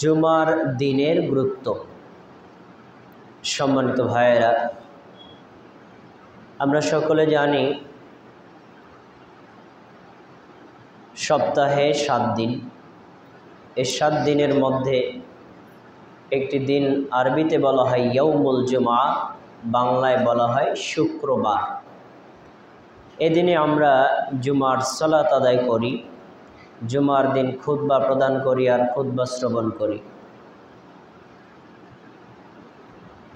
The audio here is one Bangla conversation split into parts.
জুমার দিনের গুরুত্ব। সম্মানিত ভাইয়েরা, আমরা সকলে জানি সপ্তাহে 7 দিন। এই 7 দিনের মধ্যে একটি দিন আরবিতে বলা হয় ইয়াউমুল জুমা, বাংলায় বলা হয় শুক্রবার। এদিনে আমরা জুমার সালাত আদায় করি, জুমার দিন খুতবা প্রদান করি আর খুতবা শ্রবণ করি।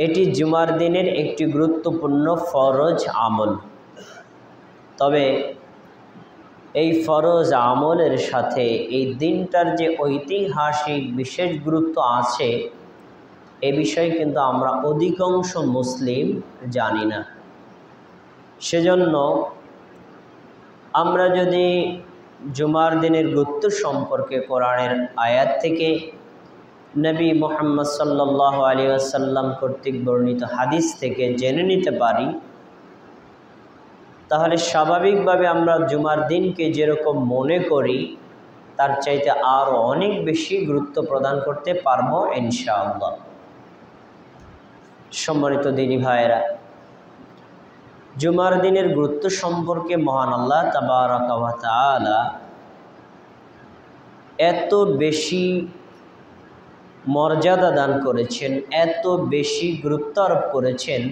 এটি জুমার দিনের একটি গুরুত্বপূর্ণ ফরজ আমল। তবে এই ফরজ আমলের সাথে এই দিনটার যে ঐতিহাসিক বিশেষ গুরুত্ব আছে, এ বিষয়ে কিন্তু আমরা অধিকাংশ মুসলিম জানি না। সেজন্য আমরা যদি জুমার দিনের গুরুত্ব সম্পর্কে কোরআনের আয়াত থেকে, নবী মুহাম্মদ সাল্লাল্লাহু আলাইহি ওয়াসাল্লাম কর্তৃক বর্ণিত হাদিস থেকে জেনে নিতে পারি, তাহলে স্বাভাবিকভাবে আমরা জুমার দিনকে যেরকম মনে করি তার চাইতে আরও অনেক বেশি গুরুত্ব প্রদান করতে পারবো ইনশাআল্লাহ। সম্মানিত দিনী ভাইয়েরা, জুমার দিনের গুরুত্ব সম্পর্কে মহান আল্লাহ তাবারাকা ওয়া তাআলা এত বেশি মর্যাদা দান করেছেন, এত বেশি গুরুত্ব আরোপ করেছেন।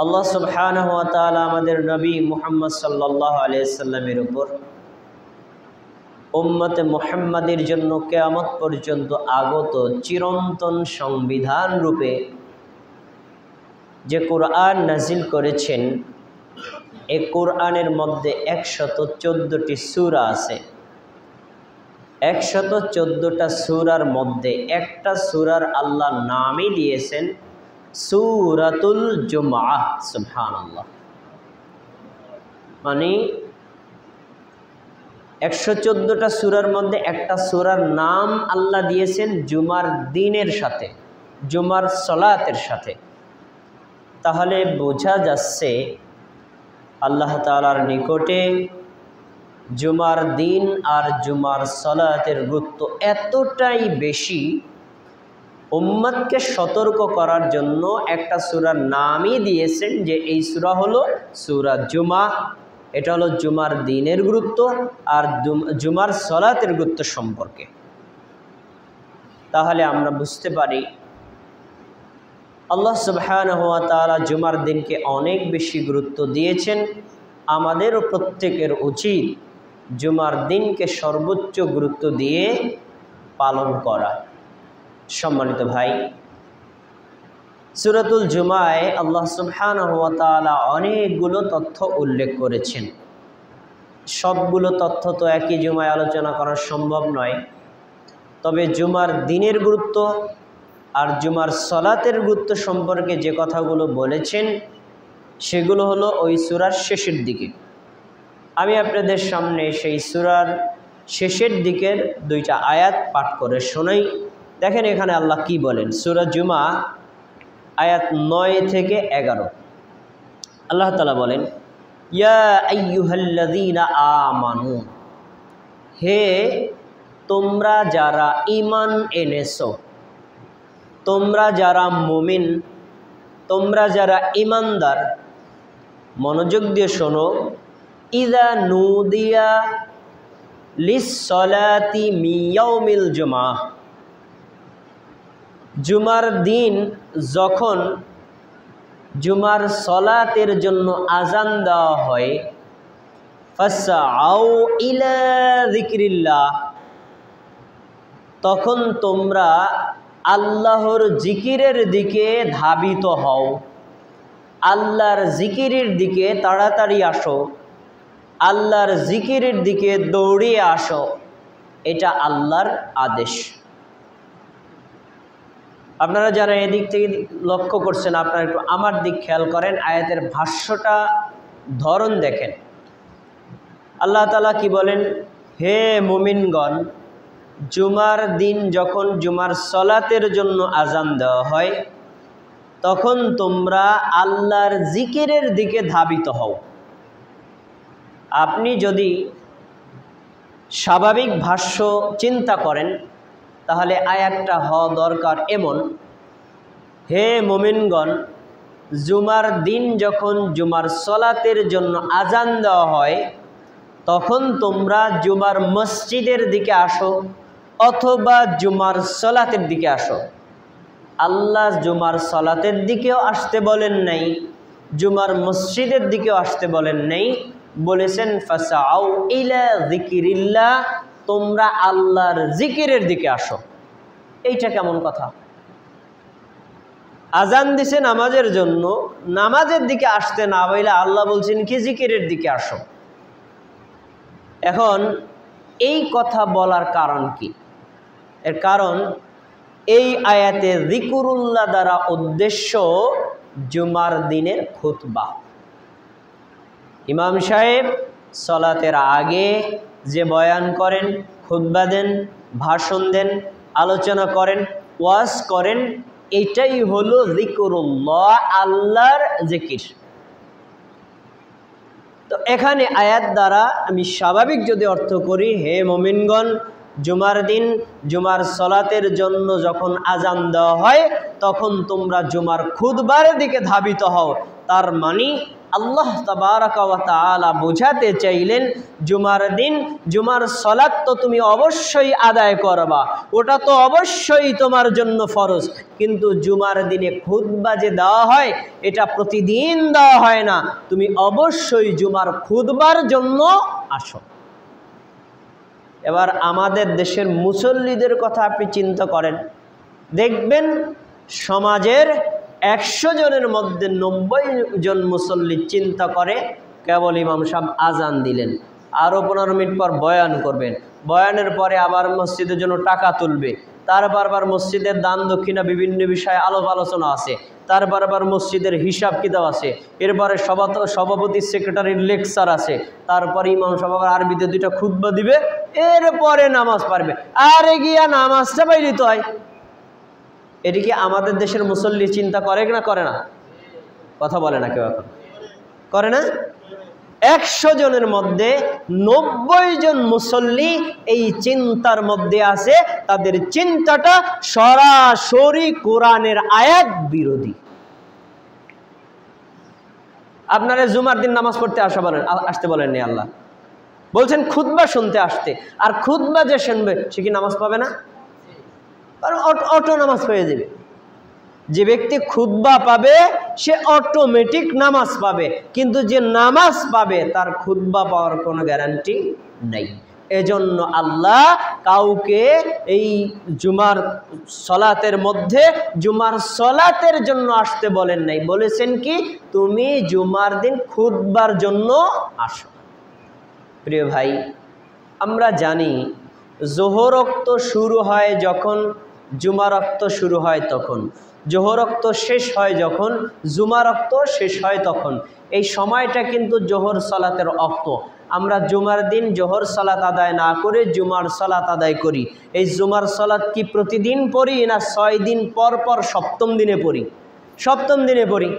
আল্লাহ সুবহানাহু ওয়া তাআলা আমাদের নবী মুহাম্মদ সাল্লাল্লাহু আলাইহি সাল্লামের উপর উম্মতে মুহাম্মাদের জন্য কিয়ামত পর্যন্ত আগত চিরন্তন সংবিধান রূপে যে কোরআন নাজিল করেছেন, এই কোরআনের মধ্যে 114টি সূরা আছে। 114টা সূরার মধ্যে একটা সূরার আল্লাহ নামই দিয়েছেন সূরাতুল জুমআহ। সুবহানাল্লাহ। মানে 114টা সূরার মধ্যে একটা সূরার নাম আল্লাহ দিয়েছেন জুমার দিনের সাথে, জুমার সালাতের সাথে। তাহলে বোঝা যাচ্ছে আল্লাহ তাআলার নিকটে জুমার দিন আর জুমার সালাতের গুরুত্ব এতটাই বেশি, উম্মতকে সতর্ক করার জন্য একটা সূরার নামই দিয়েছেন যে এই সূরা হলো সূরা জুমা। এটা হলো জুমার দিনের গুরুত্ব আর জুমার সালাতের গুরুত্ব সম্পর্কে। তাহলে আমরা বুঝতে পারি আল্লাহ সুবহানাহু ওয়া তাআলা জুমার দিনকে অনেক বেশি গুরুত্ব দিয়েছেন। আমাদেরও প্রত্যেকের উচিত জুমার দিনকে সর্বোচ্চ গুরুত্ব দিয়ে পালন করা। সম্মানিত ভাই, সূরাতুল জুমায় আল্লাহ সুবহানাহু ওয়া তাআলা অনেকগুলো তথ্য উল্লেখ করেছেন। সবগুলো তথ্য তো একই জুমায় আলোচনা করা সম্ভব নয়। তবে জুমার দিনের গুরুত্ব আর জুমার সালাতের গুরুত্ব সম্পর্কে যে কথাগুলো বলেছেন সেগুলো হলো ওই সূরার শেষের দিকে। আমি আপনাদের সামনে সেই সূরার শেষের দিকের 2টা আয়াত পাঠ করে শোনাই। দেখেন এখানে আল্লাহ কি বলেন। সূরা জুমা আয়াত 9 থেকে 11। আল্লাহ তাআলা বলেন, ইয়া আইয়ুহাল্লাযীনা আমানু, হে তোমরা যারা ঈমান এনেছো, তোমরা যারা মুমিন, তোমরা যারা ঈমানদার, মনোযোগ দিয়ে শোনো। ইযা নুদিয়া লিস-সালাতি মিন ইয়াউমিল জুমআহ, জুমার দিন যখন জুমার সালাতের জন্য আজান দেওয়া হয়, ফাসআউ ইলা যিকরিল্লাহ, তখন তোমরা আল্লাহর জিকিরের দিকে ধাবিত হও। আল্লাহর জিকিরের দিকে তাড়াতাড়ি আসো, আল্লাহর জিকিরের দিকে দৌড়িয়ে আসো। এটা আল্লাহর আদেশ। আপনারা যারা এদিক থেকে লক্ষ্য করছেন, আপনারা একটু আমার দিক খেয়াল করেন, আয়াতের ভাষ্যটা ধরন দেখেন। আল্লাহ তাআলা কি বলেন, হে মুমিনগণ, জুমার দিন যখন জুমার সালাতের জন্য আজান দেওয়া হয়, তখন তোমরা আল্লাহর জিকিরের দিকে ধাবিত হও। আপনি যদি স্বাভাবিক ভাষ্য চিন্তা করেন তাহলে আয়াতটা হওয়া দরকার এমন, হে মুমিনগণ, জুমার দিন যখন জুমার সলাতের জন্য আজান দেওয়া হয় তখন তোমরা জুমার মসজিদের দিকে আসো অথবা জুমার সলাতের দিকে আসো। আল্লাহ জুমার সলাতের দিকেও আসতে বলেন নাই, জুমার মসজিদের দিকেও আসতে বলেন নাই, বলেছেন ফাসাউ ইলা যিকিরিল্লাহ, তোমরা আল্লাহর জিকিরের দিকে আসো। এইটা কেমন কথা? আজান দিছে নামাজের জন্য, নামাজের দিকে আসতে না বলে আল্লাহ বলছেন কি জিকিরের দিকে আসো। এখন এই কথা বলার কারণ কি? এর কারণ এই আয়াতে যিকুরুল্লাহ দ্বারা উদ্দেশ্য জুমার দিনের খুতবা। ইমাম সাহেব সলাতের আগে যে বয়ান করেন, খুতবা দেন, ভাষণ দেন, আলোচনা করেন, ওয়াজ করেন, এটাই হলো যিকুরুল্লাহ, আল্লাহর জিকির। তো এখানে আয়াত দ্বারা আমি স্বাভাবিক যদি অর্থ করি, হে মুমিনগণ, জুমার দিন জুমার সলাতের জন্য যখন আজান দেওয়া হয় তখন তোমরা জুমার খুতবার দিকে ধাবিত হও। তার মানে আল্লাহ তাবারাকা ওয়া তাআলা বোঝাতে চাইলেন জুমার দিন জুমার সলাত তো তুমি অবশ্যই আদায় করবা, ওটা তো অবশ্যই তোমার জন্য ফরজ, কিন্তু জুমার দিনে খুতবা যে দেওয়া হয় এটা প্রতিদিন দেওয়া হয় না, তুমি অবশ্যই জুমার খুতবার জন্য আসো। এবার আমাদের দেশের মুসল্লিদের কথা আপনি চিন্তা করেন, দেখবেন সমাজের 100 জনের মধ্যে 90 জন মুসল্লি চিন্তা করে কেবল ইমাম সাহেব আজান দিলেন, আরও 15 মিনিট পর বয়ান করবেন, বয়ানের পরে আবার মসজিদের জন্য টাকা তুলবে, তার বারবার মসজিদের দান দক্ষিণা বিভিন্ন বিষয়ে আলোচনা আছে, তার বারবার মসজিদের হিসাব কিতাব আছে, এরপরে সভাপতি সেক্রেটারির লেকচার আছে, তারপরে ইমাম সাহেব আবার আরবিতে 2টা খুতবা দিবে, এরপরে নামাজ পারবে, আর গিয়া নামাজটা বাইরিত হয়। এটি কি আমাদের দেশের মুসল্লি চিন্তা করে না করে না? কথা বলে না কেউ, এখন করে না? 100 জনের মধ্যে 90 জন মুসল্লি এই চিন্তার মধ্যে আছে, তাদের চিন্তাটা সরাসরি কোরআনের আয়াত বিরোধী। আপনারা জুমার দিন নামাজ পড়তে আসতে বলেননি, আল্লাহ বলছেন খুতবা শুনতে আসতে, আর খুতবা যে শুনবে সে কি নামাজ পাবে না? আর অটো নামাজ হয়ে যাবে। যে ব্যক্তি খুতবা পাবে সে অটোমেটিক নামাজ পাবে, কিন্তু যে নামাজ পাবে তার খুতবা পাওয়ার কোনো গ্যারান্টি নেই। এজন্য আল্লাহ কাউকে এই জুমার সলাতের মধ্যে জুমার সলাতের জন্য আসতে বলেন নাই, বলেছেন কি তুমি জুমার দিন খুতবার জন্য আসো। প্রিয় ভাই, আমরা জানি জোহর রক্ত শুরু হয় যখন, জুমা রক্ত শুরু হয় তখন, জোহর রক্ত শেষ হয় যখন, জুমা রক্ত শেষ হয় তখন। এই সময়টা কিন্তু জোহর সালাতের ওয়াক্ত। আমরা জুমার দিন জোহর সালাত আদায় না করে জুমার সালাত আদায় করি। এই জুমার সালাত কি প্রতিদিন পড়ি না 6 দিন পর পর সপ্তম দিনে পড়ি? সপ্তম দিনে পড়ি।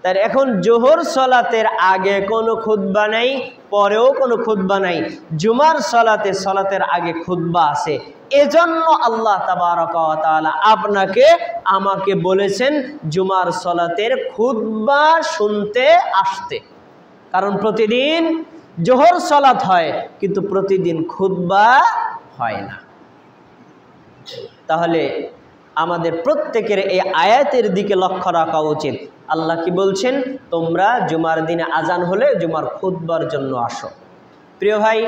তাই এখন জোহর সালাতের আগে কোনো খুতবা নাই, পরেও কোনো খুতবা নাই, জুমার সালাতের আগে খুতবা আছে। এজন্য আল্লাহ তাবারাকা ওয়া তাআলা আপনাকে আমাকে বলেছেন জুমার সালাতের খুতবা শুনতে আসতে, কারণ প্রতিদিন জোহর সালাত হয় কিন্তু প্রতিদিন খুতবা হয় না। তাহলে আমাদের প্রত্যেকের এই আয়াতের দিকে লক্ষ্য রাখা উচিত। আল্লাহ কি বলছেন? তোমরা জুমার দিনে আজান হলে জুমার খুতবার জন্য আসো। প্রিয় ভাই,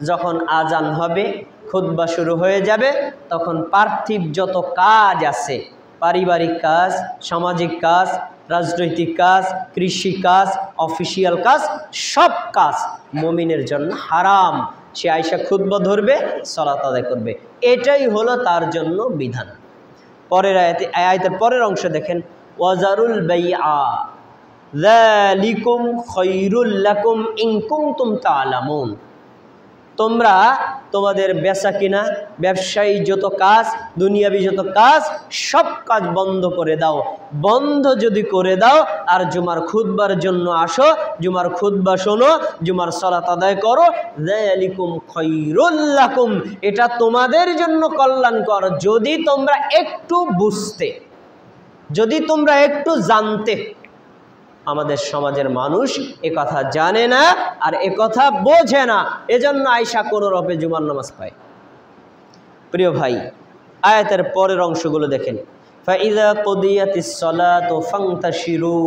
যখন আজান হবে, খুতবা শুরু হয়ে যাবে, তখন পার্থিব যত কাজ আছে, পারিবারিক কাজ, সামাজিক কাজ, রাজনৈতিক কাজ, কৃষি কাজ, অফিসিয়াল কাজ, সব কাজ মুমিনের জন্য হারাম। সে আয়েশা খুতবা ধরবে, সালাত আদায় করবে, এটাই হলো তার জন্য বিধান। পরের আয়াতের পরের অংশ দেখেন, ওয়াজারুল বাইআ যালিকুম খায়রুল লাকুম ইন কুনতুম তা'লামুন। তোমরা তোমাদের বেচা কিনা, ব্যবসায়ী যত কাজ, দুনিয়াবি যত কাজ, সব কাজ বন্ধ করে দাও। বন্ধ যদি করে দাও আর জুমার খুতবার জন্য আসো, জুমার খুতবা শোনো, জুমার সালাত আদায় করো, যালিকুম খায়রুল লাকুম, এটা তোমাদের জন্য কল্যাণকর। যদি তোমরা একটু বুঝতে, যদি তোমরা একটু জানতে। আমাদের সমাজের মানুষ এ কথা জানে না আর এ কথা বোঝে না, এজন্য আয়সা কোনো রূপে জুমার নামাজ পায়। প্রিয় ভাই, আয়াতের পরের অংশগুলো দেখেন। ফাইযা কুদিয়াতিস সালাতু ফান্তাশিরু।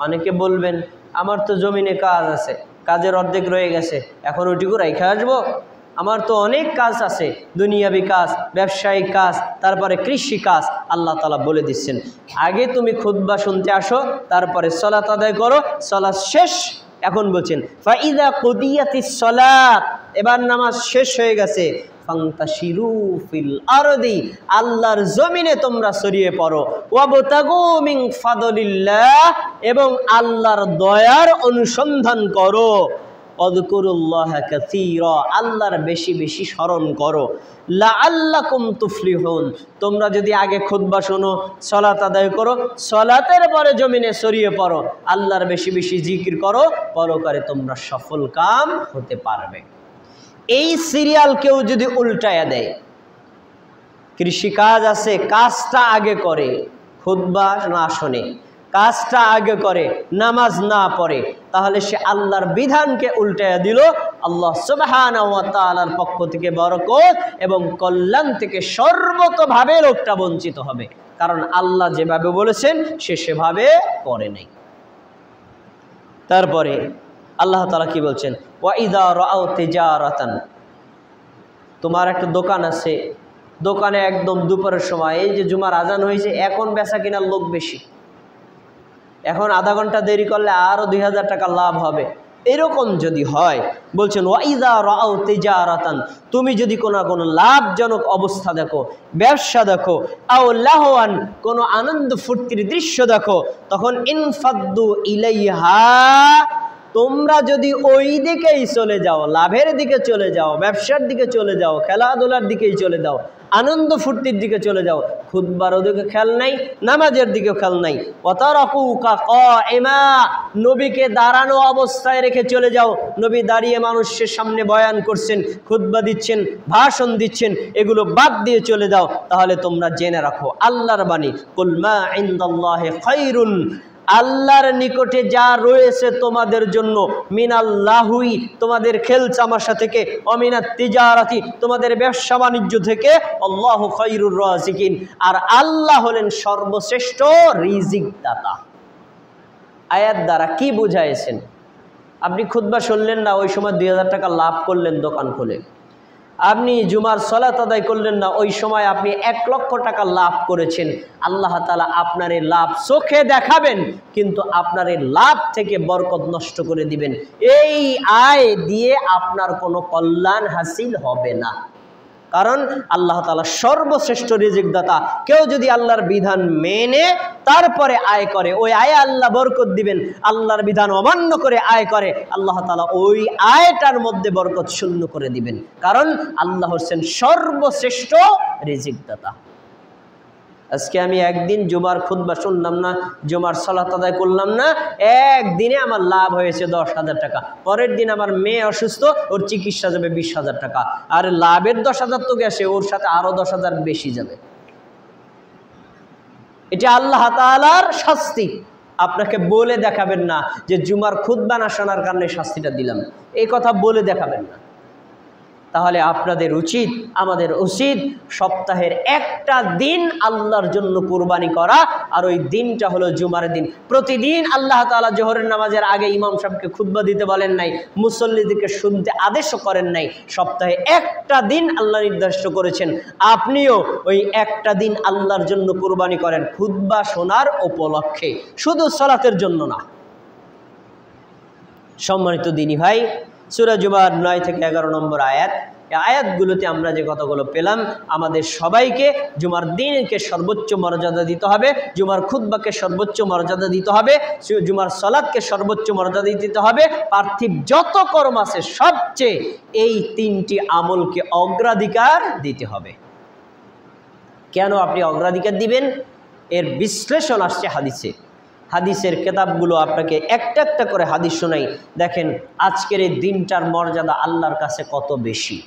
অনেকে বলবেন আমার তো জমিনে কাজ আছে, কাজের অর্ধেক রয়ে গেছে, এখন ওইটুকু রাইখা আসবো? আমার তো অনেক কাজ আছে, দুনিয়াবি কাজ, ব্যবসায়িক কাজ, তারপরে কৃষি কাজ। আল্লাহ তাআলা বলে দিচ্ছেন আগে তুমি খুতবা শুনতে আসো, তারপরে সালাত আদায় করো, সালাত শেষ। এখন বলছেন ফাইযা কুদিয়াতিস সালাত, এবার নামাজ শেষ হয়ে গেছে, ফান্তাশিরু ফিল আরদি, আল্লাহর জমিনে তোমরা ছড়িয়ে পড়ো, ওয়াবতাগু মিন ফাদলিল্লাহ, এবং আল্লাহর দয়ার অনুসন্ধান করো, আযকুরুল্লাহ কাসীরা, আল্লাহর বেশি বেশি স্মরণ করো, লাআল্লাকুম তুফলিহুন। তোমরা যদি আগে খুতবা শোনো, সালাত আদায় করো, সালাতের পরে জমিনে ছড়িয়ে পড়ো, আল্লাহর বেশি বেশি জিকির করো, পরকালে তোমরা সফল কাম হতে পারবে। এই সিরিয়াল কেউ যদি উল্টায়া দেয়, কৃষিকাজ আছে, কাজটা আগে করে, খুতবা না শোনে, কাজটা আগে করে, নামাজ না পড়ে, তাহলে সে আল্লাহর বিধানকে উল্টায়া দিল। আল্লাহ সুবহানাহু ওয়া তাআলার পক্ষ থেকে বরকত এবং কল্যাণ থেকে সর্বতভাবে লোকটা বঞ্চিত হবে, কারণ আল্লাহ যেভাবে বলেছেন সে সেভাবে করে নাই। তারপরে আল্লাহ তাআলা কি বলছেন, ওয়া ইযা রাআউ তিজারাতান, তোমার একটা দোকান আছে, দোকানে একদম দুপুরের সময়, এই যে জুমার আজান হয়েছে, এখন বেচা কিনার লোক বেশি, এখন আধা ঘন্টা দেরি করলে আরো 2000 টাকা লাভ হবে, এরকম যদি হয়, বলছেন ওয়া ইযা রাআউ তিজারাতান, তুমি যদি কোনো লাভজনক অবস্থা দেখো, ব্যবসা দেখো, আও লাহওয়ান, কোনো আনন্দ ফুর্তির দৃশ্য দেখো, তখন ইনফাদ্দু ইলাইহা, তোমরা যদি ওই দিকেই চলে যাও, লাভের দিকে চলে যাও, ব্যবসার দিকে চলে যাও, খেলাধুলার দিকেই চলে যাও, আনন্দ ফুর্তির দিকে চলে যাও, খুতবার ওদিকে খেয়াল নাই, নামাজের দিকে খেয়াল নাই, ওয়াতারাকুকা কাইমা, নবীকে দাঁড়ানো অবস্থায় রেখে চলে যাও, নবী দাঁড়িয়ে মানুষের সামনে বয়ান করছেন, খুতবা দিচ্ছেন, ভাষণ দিচ্ছেন, এগুলো বাদ দিয়ে চলে যাও, তাহলে তোমরা জেনে রাখো আল্লাহর বাণী, কুল মা ইনদাল্লাহি খায়রুন, আল্লাহর নিকটে যা রয়েছে তোমাদের জন্য, মিনাল্লাহুই, তোমাদের খেল তামাশা থেকে, অমিনাত তিজারাতি, তোমাদের ব্যবসা বাণিজ্য থেকে, আল্লাহু খায়রুর রাজিকিন, আর আল্লাহ হলেন সর্বশ্রেষ্ঠ রিজিক দাতা। আয়াত দ্বারা কি বুঝাইছেন? আপনি খুতবা শুনলেন না, ওই সময় 2000 টাকা লাভ করলেন দোকান খুলে। আপনি জুমার সালাত আদায় করলেন না, ওই সময় আপনি 1 লক্ষ টাকা লাভ করেছেন। আল্লাহ তাআলা আপনার এই লাভ চোখে দেখাবেন, কিন্তু আপনার এই লাভ থেকে বরকত নষ্ট করে দিবেন। এই আয় দিয়ে আপনার কোনো কল্যাণ হাসিল হবে না, কারণ আল্লাহ তাআলা সর্বশ্রেষ্ঠ রিজিক দাতা। কেউ যদি আল্লাহর বিধান মেনে তারপরে আয় করে, ওই আয়ে আল্লাহ বরকত দিবেন। আল্লাহর বিধান অমান্য করে আয় করে, আল্লাহ তাআলা ওই আয়টার মধ্যে বরকত শূন্য করে দিবেন, কারণ আল্লাহ হচ্ছেন সর্বশ্রেষ্ঠ রিজিক দাতা। আজকে আমি একদিন জুমার খুতবা শুনলাম না, জুমার সালাত আদায় করলাম না, একদিনে আমার লাভ হয়েছে 10,000 টাকা। পরের দিন আমার মেয়ে অসুস্থ, ওর চিকিৎসা যাবে 20,000 টাকা, আর লাভের 10,000 তো গেছে, ওর সাথে আরো 10,000 বেশি যাবে। এটা আল্লাহ তাআলার শাস্তি। আপনাকে বলে দেখাবেন না যে জুমার খুতবা না শোনার কারণে শাস্তিটা দিলাম, এই কথা বলে দেখাবেন না। তাহলে আপনাদের উচিত, আমাদের উচিত সপ্তাহের একটা দিন আল্লাহর জন্য কুরবানি করা, আর ওই দিনটা হলো জুমার দিন। প্রতিদিন আল্লাহ তাআলা জোহরের নামাজের আগে ইমাম সাহেবকে খুতবা দিতে বলেন নাই, মুসল্লিদেরকে শুনতে আদেশও করেন নাই। সপ্তাহে একটা দিন আল্লাহ নির্দিষ্ট করেছেন, আপনিও ওই একটা দিন আল্লাহর জন্য কুরবানি করেন, খুতবা শোনার উপলক্ষে, শুধু সালাতের জন্য না। সম্মানিত দিনী ভাই, সূরা জুমার 9 থেকে 11 নম্বর আয়াত, এই আয়াতগুলোতে আমরা যে কথাগুলো পেলাম, আমাদের সবাইকে জুমার দিনকে সর্বোচ্চ মর্যাদা দিতে হবে, জুমার খুতবাকে সর্বোচ্চ মর্যাদা দিতে হবে, জুমার সালাতকে সর্বোচ্চ মর্যাদা দিতে হবে, পার্থিব যত কর্ম আছে সবচেয়ে এই 3টি আমলকে অগ্রাধিকার দিতে হবে। কেন আপনি অগ্রাধিকার দিবেন? এর বিশ্লেষণ আসছে হাদিসে। হাদিসের কিতাবগুলো আপনাকে একটা একটা করে হাদিস শোনাই। দেখেন আজকের এই দিনটার মর্যাদা আল্লাহর কাছে কত বেশি।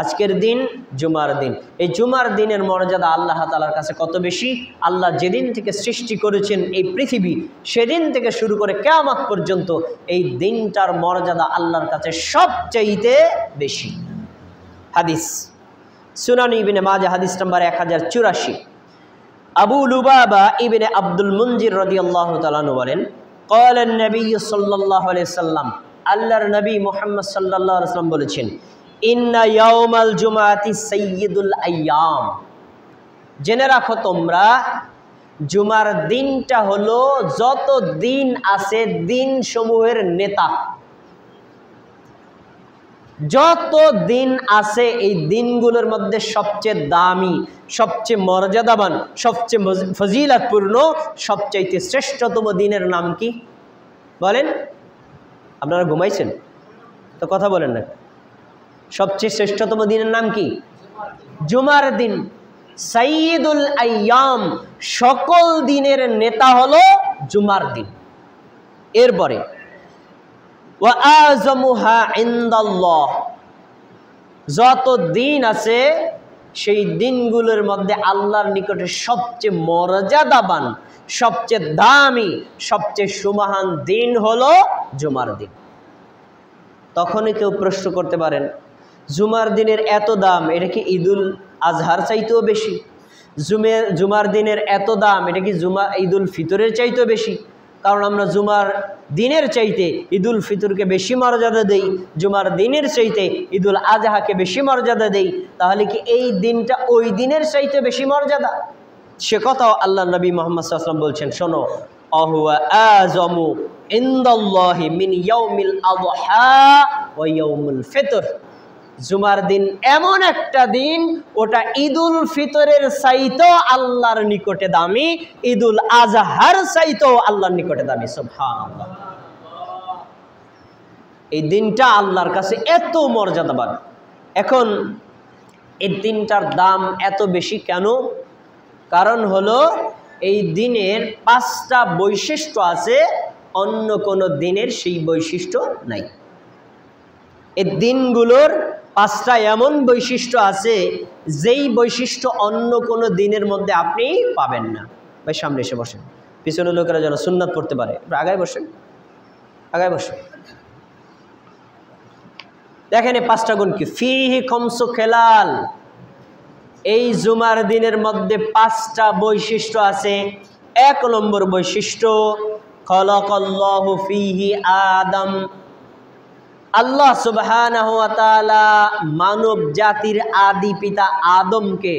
আজকের দিন জুমার দিন, এই জুমার দিনের মর্যাদা আল্লাহ তাআলার কাছে কত বেশি। আল্লাহ যেদিন থেকে সৃষ্টি করেছেন এই পৃথিবী, সেদিন থেকে শুরু করে কিয়ামত পর্যন্ত এই দিনটার মর্যাদা আল্লাহর কাছে সবচাইতে বেশি। হাদিস সুনান ইবনে মাজাহ হাদিস নাম্বার 1084। আবু লুবাবা ইবনে আব্দুল মুনজির রাদিয়াল্লাহু তাআলা বলেন, ক্বালা নবী সাল্লাল্লাহু আলাইহি সাল্লাম, আল্লাহর নবী মুহাম্মদ সাল্লাল্লাহু আলাইহি সাল্লাম বলেছেন, ইন্না ইয়াউমাল জুমাতি সাইয়্যিদুল আইয়াম। জেনে রাখো তোমরা, জুমার দিনটা হলো যত দিন আছে দিন সমূহের নেতা। যত দিন আছে এই দিনগুলোর মধ্যে সবচেয়ে দামি, সবচেয়ে মর্যাদাবান, সবচেয়ে ফজিলতপূর্ণ, সবচাইতে শ্রেষ্ঠতম দিনের নাম কি বলেন? আপনারা ঘুমাইছেন তো কথা বলেন না। সবচেয়ে শ্রেষ্ঠতম দিনের নাম কি? জুমার দিন। সাইয়্যিদুল আইয়াম, সকল দিনের নেতা হলো জুমার দিন। এরপরে ওয়া আযমুহা ইনদাল্লাহ, যত দিন আছে সেই দিনগুলোর মধ্যে আল্লাহর নিকটে সবচেয়ে মর্যাদাবান, সবচেয়ে দামি, সবচেয়ে সুমহান দিন হলো জুমার দিন। তখনই কেউ প্রশ্ন করতে পারেন, জুমার দিনের এত দাম, এটা কি ঈদুল আজহার চাইতেও বেশি? জুমার দিনের এত দাম, এটা কি ঈদুল ফিতরের চাইতেও বেশি? কারণ আমরা জুমার দিনের চাইতে ঈদুল ফিতরকে বেশি মর্যাদা দেই, জুমার দিনের চাইতে ঈদুল আজহাকে বেশি মর্যাদা দেই। তাহলে কি এই দিনটা ওই দিনের চাইতে বেশি মর্যাদা? সে কথাও আল্লাহ নবী মুহাম্মদ সাল্লাল্লাহু আলাইহি ওয়াসাল্লাম বলছেন, শোনো, আহুয়া আযমু ইনদাল্লাহি মিন ইয়াউমিল আযহা ওয়া ইয়াউমুল ফিতর। জুমার দিন এমন একটা দিন, ওটা ঈদুল ফিতরের চাইতেও আল্লাহর নিকটে দামি, ঈদুল আজহার চাইতেও আল্লাহর নিকটে দামি। সুবহানাল্লাহ। এই দিনটা আল্লাহর কাছে এত মর্যাদাবান। এখন এই দিনটার দাম এত বেশি কেন? কারণ হলো এই দিনের 5টা বৈশিষ্ট্য আছে, অন্য কোনো দিনের সেই বৈশিষ্ট্য নাই। এই দিনগুলোর 5টা এমন বৈশিষ্ট্য আছে যেই বৈশিষ্ট্য অন্য কোনো দিনের মধ্যে আপনি পাবেন না। ভাই সামনে এসে বসেন, পিছনের লোকেরা যেন সুন্নাত পড়তে পারে। আগায় বসেন, আগায় বসেন। দেখেন এই 5টা গুণ কি? ফিহি খামসু খেলাল, এই জুমার দিনের মধ্যে 5টা বৈশিষ্ট্য আছে। 1 নম্বর বৈশিষ্ট্য, খলাকাল্লাহু ফিহি আদম, আল্লাহ সুবহানাহু ওয়া তাআলা মানব জাতির আদি পিতা আদমকে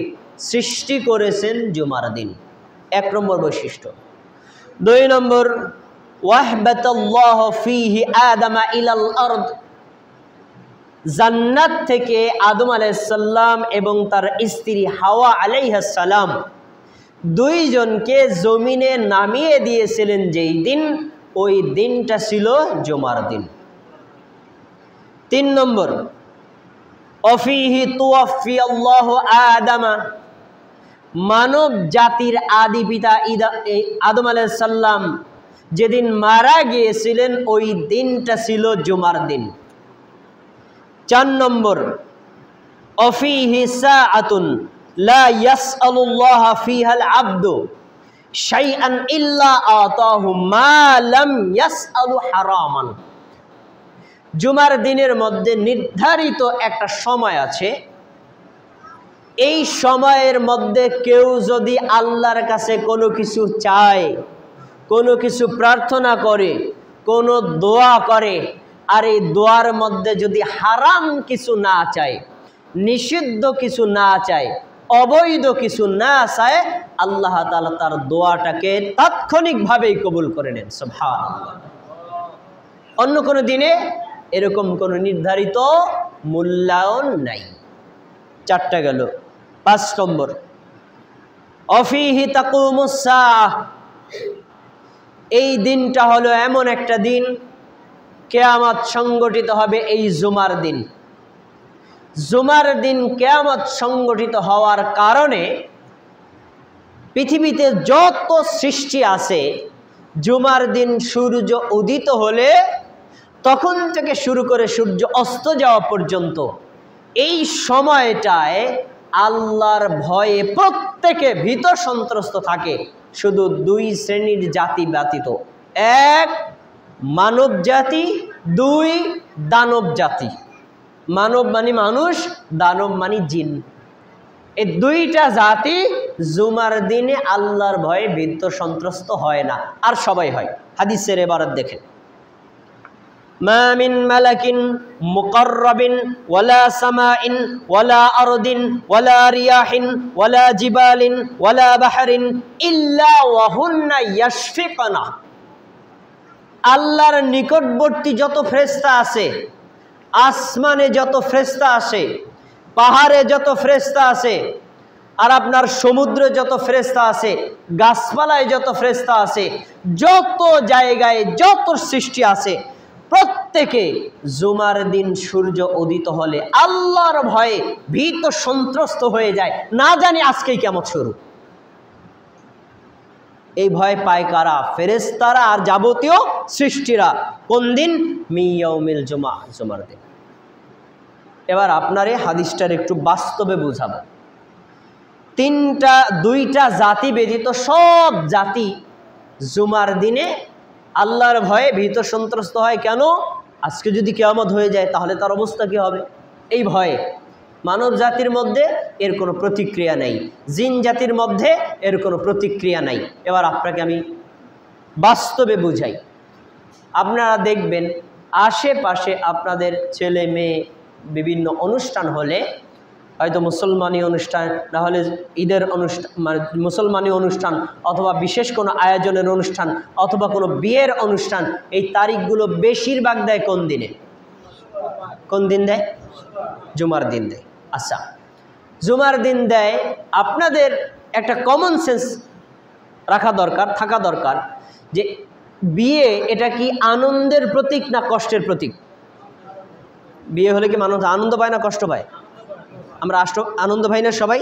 সৃষ্টি করেছেন জুমার দিন। 1 নম্বর বৈশিষ্ট্য। 2 নম্বর, ওয়াহবাতাল্লাহু ফিহি আদামা ইলাল আরদ, জান্নাত থেকে আদম আলাইহিস সালাম এবং তার স্ত্রী হাওয়া আলাইহিস সালাম দুইজনকে জমিনে নামিয়ে দিয়েছিলেন যেই দিন, ওই দিনটা ছিল জুমার দিন। 3 নম্বর, অফিহি তুওয়াফিয়াল্লাহু আদামা, মানব জাতির আদি পিতা আদম আলাইহিস সালাম যেদিন মারা গিয়েছিলেন ওই দিনটা ছিল জুমার দিন। 4 নম্বর, অফিহি সাআতুন লা ইয়াসআলুল্লাহা ফিহাল আবদু শাইআন ইল্লা আতাহু মা লাম ইয়াসআলু হারামান, জুমার দিনের মধ্যে নির্ধারিত একটা সময় আছে, এই সময়ের মধ্যে কেউ যদি আল্লাহর কাছে কোনো কিছু চায়, কোনো কিছু প্রার্থনা করে, কোনো দোয়া করে, আর এই দোয়ার মধ্যে যদি হারাম কিছু না চায়, নিষিদ্ধ কিছু না চায়, অবৈধ কিছু না চায়, আল্লাহ তাআলা তার দোয়াটাকে তাৎক্ষণিকভাবেই কবুল করে নেন। সুবহানাল্লাহ। অন্য কোনো দিনে এরকম কোনো নির্ধারিত মূল্যায়ন নাই। 4টা গেল। 5 নম্বর, অফিহি তাকুমুস সাআহ, এই দিনটা হলো এমন একটা দিন, কিয়ামত সংগঠিত হবে এই জুমার দিন। জুমার দিন কিয়ামত সংগঠিত হওয়ার কারণে পৃথিবীতে যত সৃষ্টি আছে, জুমার দিন সূর্য উদিত হলে তখন থেকে শুরু করে সূর্য অস্ত যাওয়া পর্যন্ত এই সময়টায় আল্লাহর ভয়ে প্রত্যেকে ভীত সন্ত্রস্ত থাকে, শুধু 2 শ্রেণীর জাতি ব্যতীত। 1 মানব জাতি, 2 দানব জাতি। মানব মানে মানুষ, দানব মানে জিন। এই 2টা জাতি জুমার দিনে আল্লাহর ভয়ে ভীত সন্ত্রস্ত হয় না, আর সবাই হয়। হাদিসের ইবারত দেখেন, মা মিন মালাকিন মুকাররাবিন ওয়ালা সামাইন ওয়ালা আরদিন ওয়ালা রিয়াহিন ওয়ালা জিবালিন ওয়ালা বাহরিন ইল্লা ওয়া হুন্না ইয়াশফিকানা। আল্লাহর নিকটবর্তী যত ফেরেশতা আছে, আসমানে যত ফেরেশতা আছে, পাহাড়ে যত ফেরেশতা আছে, আর আপনার সমুদ্রে যত ফেরেশতা আছে, গাছপালায় যত ফেরেশতা আছে, যত জায়গায় যত সৃষ্টি আছে, প্রত্যেকে জুমার দিন সূর্য উদিত হলে আল্লাহর ভয়ে ভীত সন্ত্রস্ত হয়ে যায়, না জানি আজকেই কিয়ামত শুরু। এই ভয় পায় কারা? ফেরেশতারা আর যাবতীয় সৃষ্টিরা। কোন দিন? মিয়াউমিল জুমা, জুমার দিন। এবার আপনারে হাদিসটার একটু বাস্তবে বুঝাবো। 2টা জাতি ব্যতীত সব জাতি জুমার দিনে আল্লাহর ভয়ে ভীত সন্ত্রস্ত হয়। কেন? আজকে যদি কিয়ামত হয়ে যায় তাহলে তার অবস্থা কি হবে? এই ভয়ে। মানব জাতির মধ্যে এর কোনো প্রতিক্রিয়া নেই, জিন জাতির মধ্যে এর কোনো প্রতিক্রিয়া নাই। এবার আপনাকে আমি বাস্তবে বুঝাই। আপনারা দেখবেন আশেপাশে আপনাদের ছেলে মেয়ে বিভিন্ন অনুষ্ঠান হলে, হয়তো মুসলমানি অনুষ্ঠান, না হলে ঈদের অনুষ্ঠান, মানে মুসলমানি অনুষ্ঠান, অথবা বিশেষ কোনো আয়োজনের অনুষ্ঠান, অথবা কোনো বিয়ের অনুষ্ঠান, এই তারিখগুলো বেশিরভাগ দেয় কোন দিনে? কোন দিন দেয়? জুমার দিন দেয়। আচ্ছা, জুমার দিন দেয়। আপনাদের একটা কমন সেন্স রাখা দরকার, থাকা দরকার, যে বিয়ে এটা কি আনন্দের প্রতীক না কষ্টের প্রতীক? বিয়ে হলে কি মানুষ আনন্দ পায় না কষ্ট পায়? আমরা আনন্দ পাই না সবাই?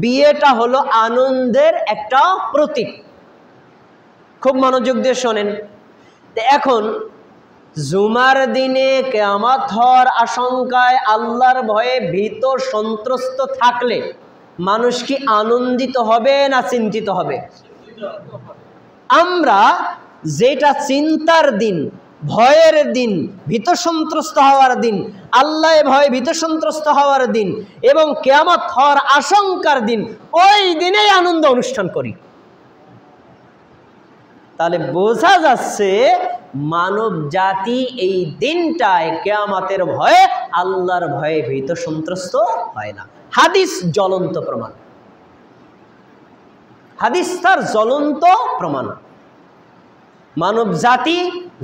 বিয়েটা হলো আনন্দের একটা প্রতীক। খুব মনোযোগ দিয়ে শোনেন। এখন জুমার দিনে কিয়ামত হওয়ার আশঙ্কায় আল্লাহর ভয়ে ভীত সন্ত্রস্ত থাকলে মানুষ কি আনন্দিত হবে না চিন্তিত হবে? আমরা যেটা চিন্তার দিন, ভয়ের দিন, ভীত সন্ত্রস্ত হওয়ার দিন, আল্লাহ ভয়ে ভীত সন্ত্রস্ত হওয়ার দিন এবং কিয়ামত হওয়ার আশঙ্কার দিন, ওই দিনেই আনন্দ অনুষ্ঠান করি। তাহলে বোঝা যাচ্ছে মানব জাতি এই দিনটায় কিয়ামতের ভয়ে, আল্লাহর ভয়ে ভীত সন্ত্রস্ত হয় না। হাদিস জ্বলন্ত প্রমাণ, হাদিস তার জ্বলন্ত প্রমাণ। মানব জাতি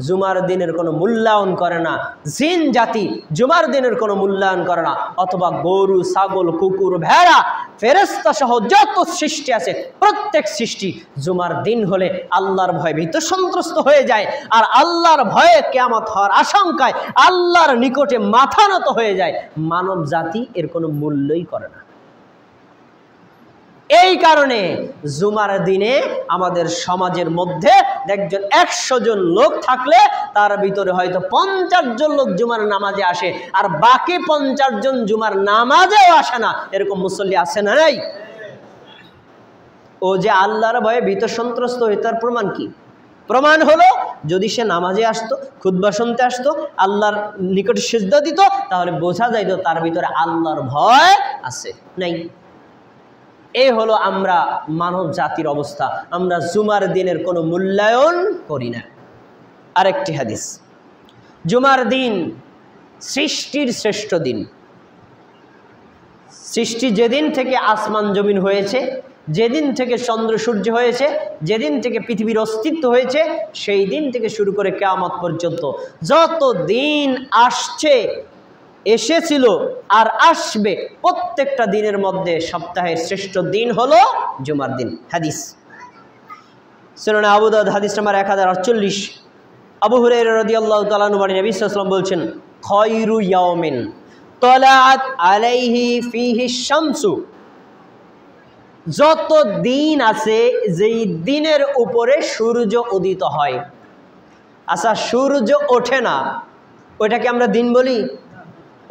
জুমার দিনের কোনো মূল্যায়ন করে না, জিন জাতি জুমার দিনের কোনো মূল্যায়ন করে না, অথবা গরু, ছাগল, কুকুর, ভেড়া, ফেরেশতা সহ যত সৃষ্টি আছে প্রত্যেক সৃষ্টি জুমার দিন হলে আল্লাহর ভয়ে ভীত সন্ত্রস্ত হয়ে যায়, আর আল্লাহর ভয়ে কিয়ামত হওয়ার আশঙ্কায় আল্লাহর নিকটে মাথা নত হয়ে যায়। মানব জাতি এর কোনো মূল্যই করে না। এই কারণে জুমার দিনে আমাদের সমাজের মধ্যে দেখবেন 100 জন লোক থাকলে তার ভিতরে হয়তো 50 জন লোক জুমার নামাজে আসে, আর বাকি 50 জন জুমার নামাজেও আসে না। এরকম মুসল্লি আছে না নাই? ও যে আল্লাহর ভয়ে ভীত সন্ত্রস্ত হয়ে, তার প্রমাণ কি? প্রমাণ হলো যদি সে নামাজে আসতো, খুতবা শুনতে আসতো, আল্লাহর নিকটে সিজদা দিত, তাহলে বোঝা যাইত তার ভিতরে আল্লাহর ভয় আছে। নাই। এই হলো আমরা মানব জাতির অবস্থা। আমরা জুমার দিনের কোনো মূল্যায়ন করি না। আরেকটি হাদিস, জুমার দিন সৃষ্টির শ্রেষ্ঠ দিন। সৃষ্টি যেদিন থেকে আসমান জমিন হয়েছে, যেদিন থেকে চন্দ্র সূর্য হয়েছে, যেদিন থেকে পৃথিবীর অস্তিত্ব হয়েছে, সেই দিন থেকে শুরু করে কিয়ামত পর্যন্ত যত দিন আসছে এসেছিল আর আসবে, প্রত্যেকটা দিনের মধ্যে সপ্তাহের শ্রেষ্ঠ দিন হলো জুমার দিন। হাদিস সুনানে আবু দাউদ হাদিস নাম্বার 1048। আবু হুরায়রা রাদিয়াল্লাহু তাআলা আনহু নবী সাল্লাল্লাহু আলাইহি ওয়াসাল্লাম বলছেন, খায়রু ইয়াউমিন তালাআত আলাইহি ফিহি শামসু, যত দিন আছে যেই দিনের উপরে সূর্য উদিত হয়। আচ্ছা, সূর্য ওঠে না, ওইটাকে আমরা দিন বলি?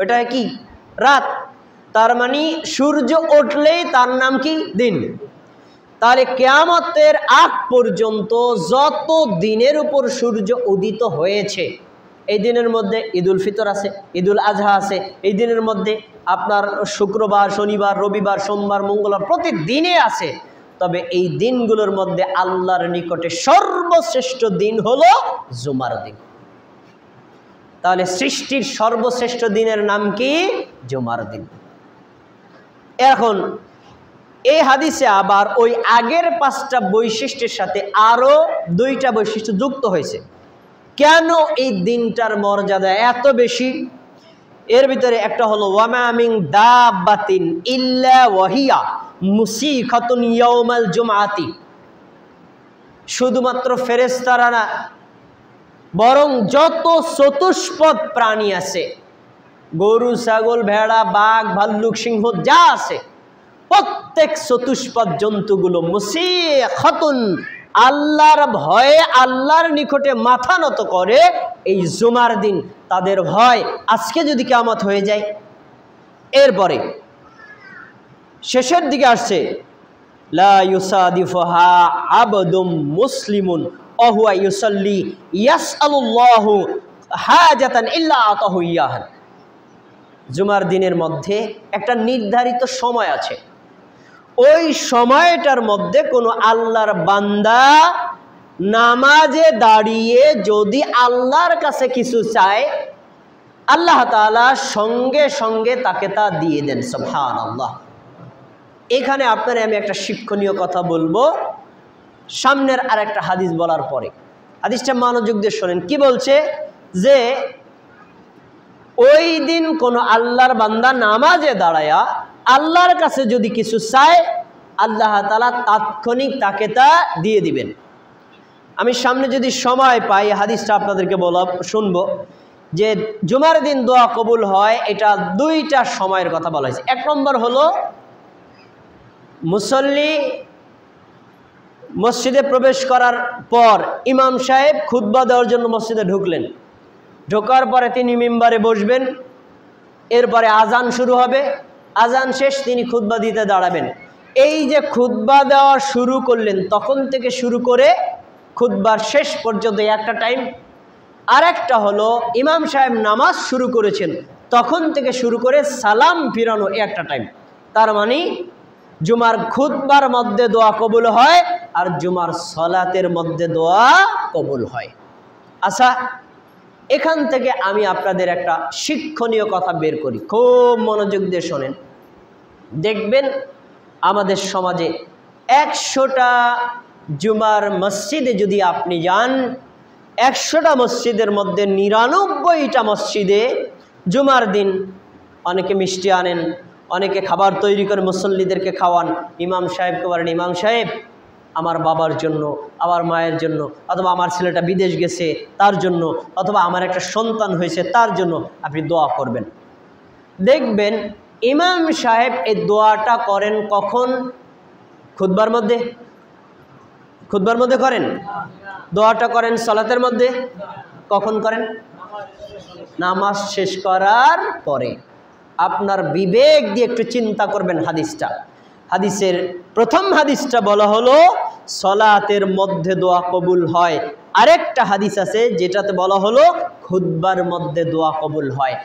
ওইটা কি? রাত। তার মানে সূর্য উঠলেই তার নাম কি? দিন। তাহলে কিয়ামতের আগ পর্যন্ত যত দিনের উপর সূর্য উদিত হয়েছে, এই দিনের মধ্যে ঈদুল ফিতর আছে, ঈদুল আজহা আছে, এই দিনের মধ্যে আপনার শুক্রবার, শনিবার, রবিবার, সোমবার, মঙ্গলবার প্রতিদিনে আছে। তবে এই দিনগুলোর মধ্যে আল্লাহর নিকটে সর্বশ্রেষ্ঠ দিন হলো জুমার দিন। তাহলে সৃষ্টির সর্বশ্রেষ্ঠ দিনের নাম কি? জুমার দিন। এখন এই হাদিসে আবার ওই আগের 5টা বৈশিষ্ট্যের সাথে আরো 2টা বৈশিষ্ট্য যুক্ত হয়েছে। কেন এই দিনটার মর্যাদা এত বেশি? এর ভিতরে একটা হলো ওয়ামা মিন দাব্বাতিন ইল্লা ওয়াহিয়া মুসিখাতুন ইয়াউমাল জুমআতি, শুধুমাত্র ফেরেশতারা না, বরং যত চতুষ্পদ প্রাণী আছে, গরু, ছাগল, ভেড়া, বাঘ, ভাল্লুক, সিংহ যা আছে, প্রত্যেক চতুষ্পদ জন্তুগুলো মুসিখাতুন, আল্লাহর ভয়ে আল্লাহর নিকটে মাথা নত করে এই জুমার দিন। তাদের ভয় আজকে যদি কিয়ামত হয়ে যায়। এরপরে শেষের দিকে আসছে লা ইউসাদিফুহা আবদুম মুসলিমুন ওয়া ইউসাল্লি ইয়াসআলুল্লাহু হাজাতান ইল্লা আতাহু ইয়াহা। জুমার দিনের মধ্যে একটা নির্ধারিত সময় আছে, ওই সময়টার মধ্যে কোনো আল্লাহর বান্দা নামাজে দাঁড়িয়ে যদি আল্লাহর কাছে কিছু চায়, আল্লাহ তাআলা সঙ্গে সঙ্গে তাকে তা দিয়ে দেন। সুবহানাল্লাহ। এখানে আপনারা আমি একটা শিক্ষণীয় কথা বলবো সামনের আর একটা হাদিস বলার পরে। হাদিসটা মনোযোগ দিয়ে শোনেন। কি বলছে? যে ওই দিন কোনো আল্লাহর বান্দা নামাজে দাঁড়ায়া আল্লাহর কাছে যদি কিছু চায়, আল্লাহ তাআলা তাৎক্ষণিক তাকে তা দিয়ে দিবেন। আমি সামনে যদি সময় পাই হাদিসটা আপনাদেরকে শুনবো যে জুমার দিন দোয়া কবুল হয়। এটা 2টা সময়ের কথা বলা হয়েছে। 1 নম্বর হলো মুসল্লি মসজিদে প্রবেশ করার পর ইমাম সাহেব খুতবা দেওয়ার জন্য মসজিদে ঢুকলেন, ঢোকার পরে তিনি মিম্বারে বসবেন, এরপরে আজান শুরু হবে, আজান শেষ তিনি খুতবা দিতে দাঁড়াবেন। এই যে খুতবা দেওয়া শুরু করলেন, তখন থেকে শুরু করে খুতবার শেষ পর্যন্ত একটা টাইম। আর একটা হলো ইমাম সাহেব নামাজ শুরু করেছেন, তখন থেকে শুরু করে সালাম ফিরানো একটা টাইম। তার মানে জুমার খুতবার মধ্যে দোয়া কবুল হয় আর জুমার সলাতের মধ্যে দোয়া কবুল হয়। আচ্ছা, এখান থেকে আমি আপনাদের একটা শিক্ষণীয় কথা বের করি, খুব মনোযোগ দিয়ে শোনেন। দেখবেন আমাদের সমাজে 100টা জুমার মসজিদে যদি আপনি যান, 100টা মসজিদের মধ্যে 99টা মসজিদে জুমার দিন অনেকে মিষ্টি আনেন, অনেকে খাবার তৈরি করে মুসল্লিদেরকে খাওয়ান। ইমাম সাহেবকে বলেন, ইমাম সাহেব আমার বাবার জন্য, আমার মায়ের জন্য, অথবা আমার ছেলেটা বিদেশ গেছে তার জন্য, অথবা আমার একটা সন্তান হয়েছে তার জন্য আপনি দোয়া করবেন। দেখবেন ইমাম সাহেব এই দোয়াটা করেন কখন? খুতবার মধ্যে? খুতবার মধ্যে করেন? দোয়াটা করেন সালাতের মধ্যে? কখন করেন? নামাজ শেষ করার পরে। আপনার বিবেক দিয়ে একটু চিন্তা করবেন হাদিসটা। হাদিসের প্রথম হাদিসটা বলা হলো সলাতের মধ্যে দোয়া কবুল হয়। আরেকটা হাদিস আছে যেটাতে বলা হলো খুতবার মধ্যে দোয়া কবুল হয়।